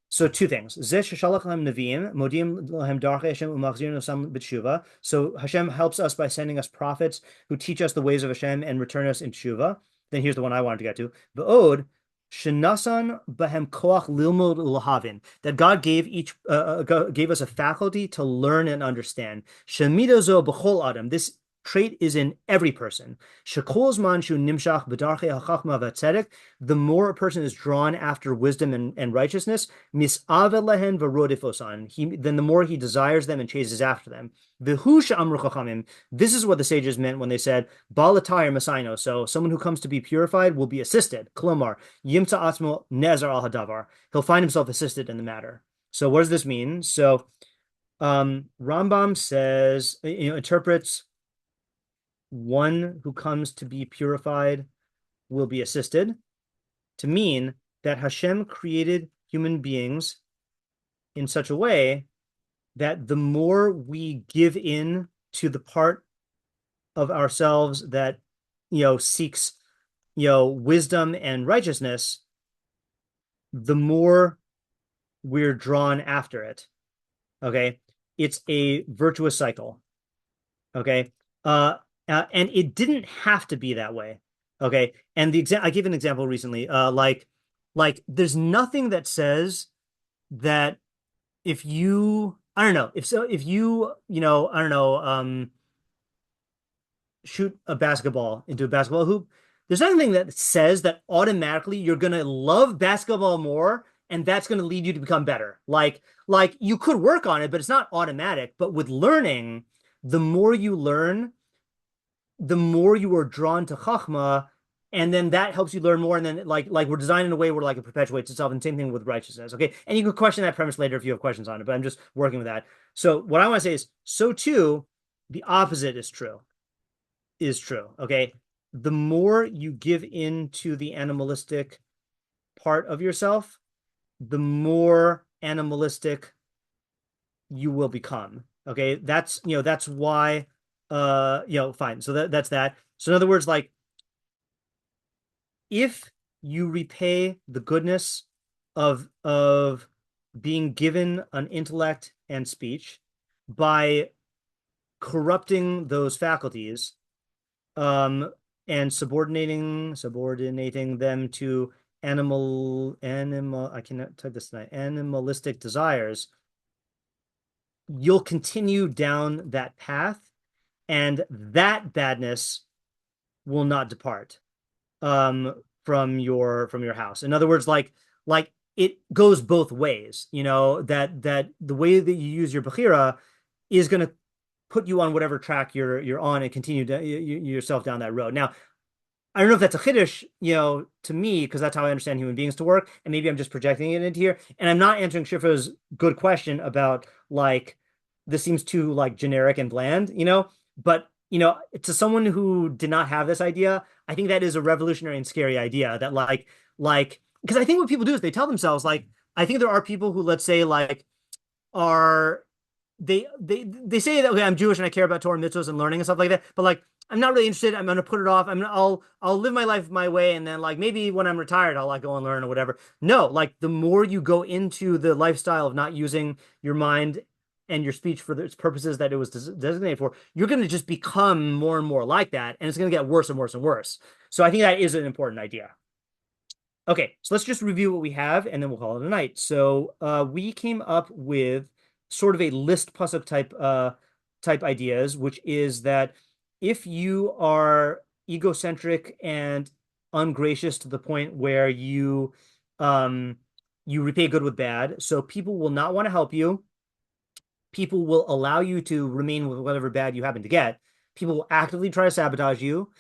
S1: So two things. So Hashem helps us by sending us prophets who teach us the ways of Hashem and return us in tshuva. Then here's the one I wanted to get to. V'od shenasan bahem koach lilmod lahavin. That God gave us a faculty to learn and understand. Shemidazo b'chol adam. This trait is in every person. The more a person is drawn after wisdom and righteousness, then the more he desires them and chases after them. This is what the sages meant when they said, so someone who comes to be purified will be assisted. He'll find himself assisted in the matter. So what does this mean? So Rambam says, interprets, one who comes to be purified will be assisted, to mean that Hashem created human beings in such a way that the more we give in to the part of ourselves that seeks wisdom and righteousness, the more we're drawn after it. Okay, it's a virtuous cycle. Okay. And it didn't have to be that way, okay? And I gave an example recently, like there's nothing that says that if you, shoot a basketball into a basketball hoop, there's nothing that says that automatically you're gonna love basketball more, and that's gonna lead you to become better. Like you could work on it, but it's not automatic. But with learning, the more you learn, the more you are drawn to chachma, and then that helps you learn more. And then like we're designed in a way where it perpetuates itself, and same thing with righteousness. Okay. And you can question that premise later if you have questions on it, but I'm just working with that. So what I want to say is, so too, the opposite is true. Okay. The more you give into the animalistic part of yourself, the more animalistic you will become. Okay. That's why, fine. So that's that. So in other words, if you repay the goodness of being given an intellect and speech by corrupting those faculties, and subordinating them to I cannot type this tonight, animalistic desires, you'll continue down that path, and that badness will not depart from your house. In other words, like it goes both ways, that the way that you use your bechira is going to put you on whatever track you're on and continue yourself down that road. Now, I don't know if that's a chiddush, to me, because that's how I understand human beings to work, and maybe I'm just projecting it into here. And I'm not answering Shifra's good question about this seems too generic and bland, but to someone who did not have this idea, I think that is a revolutionary and scary idea. That because I think what people do is they tell themselves I think there are people who, let's say, are they say that, okay, I'm Jewish and I care about Torah mitzvahs and learning and stuff like that, but I'm not really interested. I'm gonna put it off. I'll live my life my way, and then maybe when I'm retired I'll go and learn or whatever. No, the more you go into the lifestyle of not using your mind and your speech for its purposes that it was designated for, you're going to just become more and more like that, and it's going to get worse and worse and worse. So I think that is an important idea. Okay, so let's just review what we have, and then we'll call it a night. So we came up with sort of a list pasuk type ideas, which is that if you are egocentric and ungracious to the point where you repay good with bad, so people will not want to help you. People will allow you to remain with whatever bad you happen to get. People will actively try to sabotage you.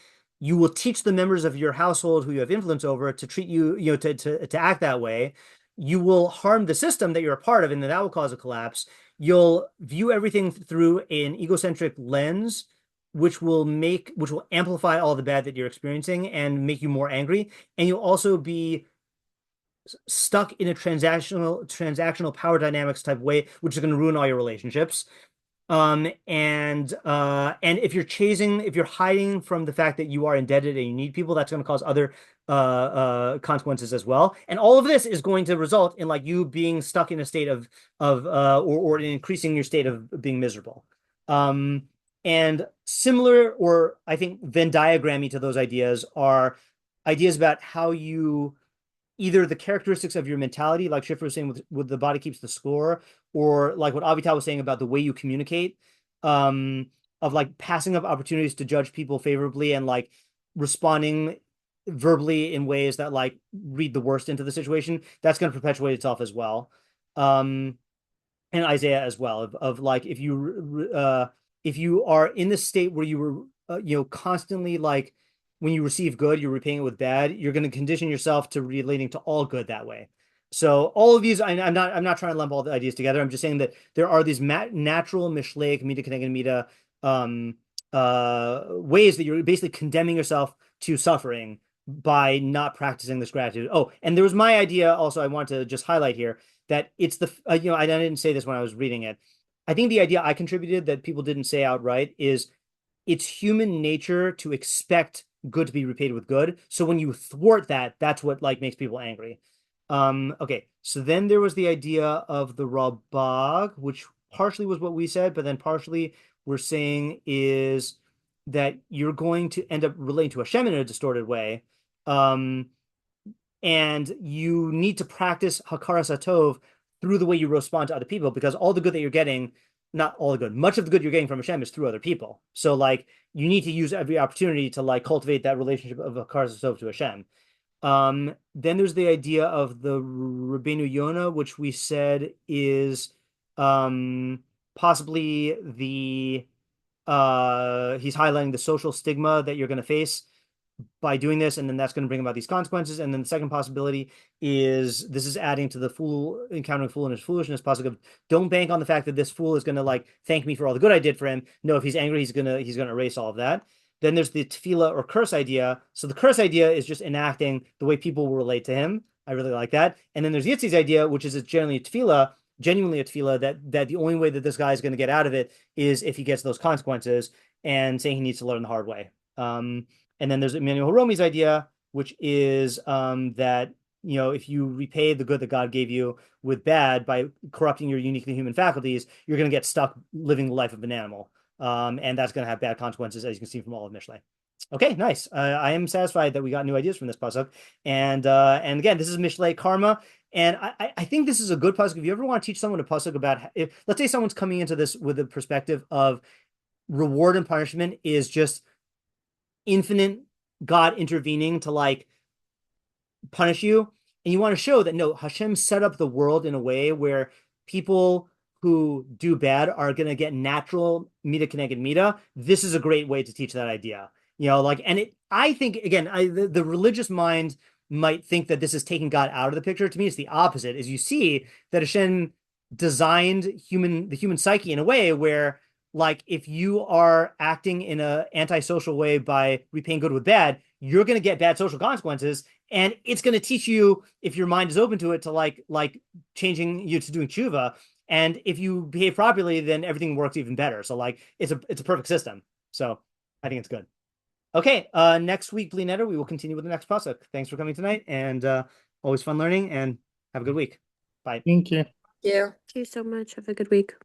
S1: you will teach the members of your household who you have influence over to treat you, to act that way. You will harm the system that you're a part of, and then that will cause a collapse. You'll view everything through an egocentric lens, which will amplify all the bad that you're experiencing and make you more angry. And you'll also be stuck in a transactional power dynamics type way, which is going to ruin all your relationships. And if you're hiding from the fact that you are indebted and you need people, that's going to cause other consequences as well. And all of this is going to result in like you being stuck in a state or increasing your state of being miserable. And similar, or I think Venn diagrammy to those ideas are ideas about how you either the characteristics of your mentality, like Schiffer was saying with the body keeps the score, or like what Avital was saying about the way you communicate, of like passing up opportunities to judge people favorably and like responding verbally in ways that like read the worst into the situation. That's going to perpetuate itself as well. And Isaiah as well, of like if you are in the state where you were constantly like when you receive good, you're repaying it with bad, you're going to condition yourself to relating to all good that way. So all of these, I'm not trying to lump all the ideas together. I'm just saying that there are these natural Mishleic, Mida connected Mida ways that you're basically condemning yourself to suffering by not practicing this gratitude. Oh, and there was my idea also I want to just highlight here that it's the, I didn't say this when I was reading it. I think the idea I contributed that people didn't say outright is it's human nature to expect good to be repaid with good. So when you thwart that, that's what like makes people angry. Okay, so then there was the idea of the Rabag, which partially was what we said, but then partially we're saying is that you're going to end up relating to Hashem in a distorted way. And you need to practice Hakaras HaTov through the way you respond to other people, because all the good that you're getting, not all the good, much of the good you're getting from Hashem is through other people. So like you need to use every opportunity to like cultivate that relationship of Hakaras HaTov to Hashem. Then there's the idea of the Rבינו Yona, which we said is possibly the he's highlighting the social stigma that you're going to face by doing this, and then that's going to bring about these consequences. And then the second possibility is this is adding to the fool encountering foolishness pasuk of don't bank on the fact that this fool is going to like thank me for all the good I did for him. No, if he's angry, he's gonna erase all of that. Then there's the tefillah or curse idea. So the curse idea is just enacting the way people will relate to him. I really like that. And then there's Yitzi's idea, which is genuinely a tefillah, that the only way that this guy is going to get out of it is if he gets those consequences, and saying he needs to learn the hard way. And then there's Emmanuel Haromi's idea, which is that if you repay the good that God gave you with bad by corrupting your uniquely human faculties, you're going to get stuck living the life of an animal. And that's going to have bad consequences, as you can see from all of Mishlei. Okay, nice. I am satisfied that we got new ideas from this pasuk. And again, this is Mishlei karma. And I think this is a good pasuk. If you ever want to teach someone a pasuk about, let's say someone's coming into this with a perspective of reward and punishment is just infinite God intervening to like punish you, and you want to show that no, Hashem set up the world in a way where people who do bad are going to get natural Mida connected Mida. This is a great way to teach that idea. I think again, the religious mind might think that this is taking God out of the picture. To me, it's the opposite. As you see that Hashem designed the human psyche in a way where, like, if you are acting in a antisocial way by repaying good with bad, you're going to get bad social consequences, and it's going to teach you, if your mind is open to it, to like changing you to doing tshuva. And if you behave properly, then everything works even better. So like it's a perfect system. So I think it's good. Okay, next week, Bli Neder, we will continue with the next pasuk. Thanks for coming tonight, and always fun learning, and have a good week. Bye.
S5: Thank you.
S7: Yeah.
S4: Thank you so much. Have a good week.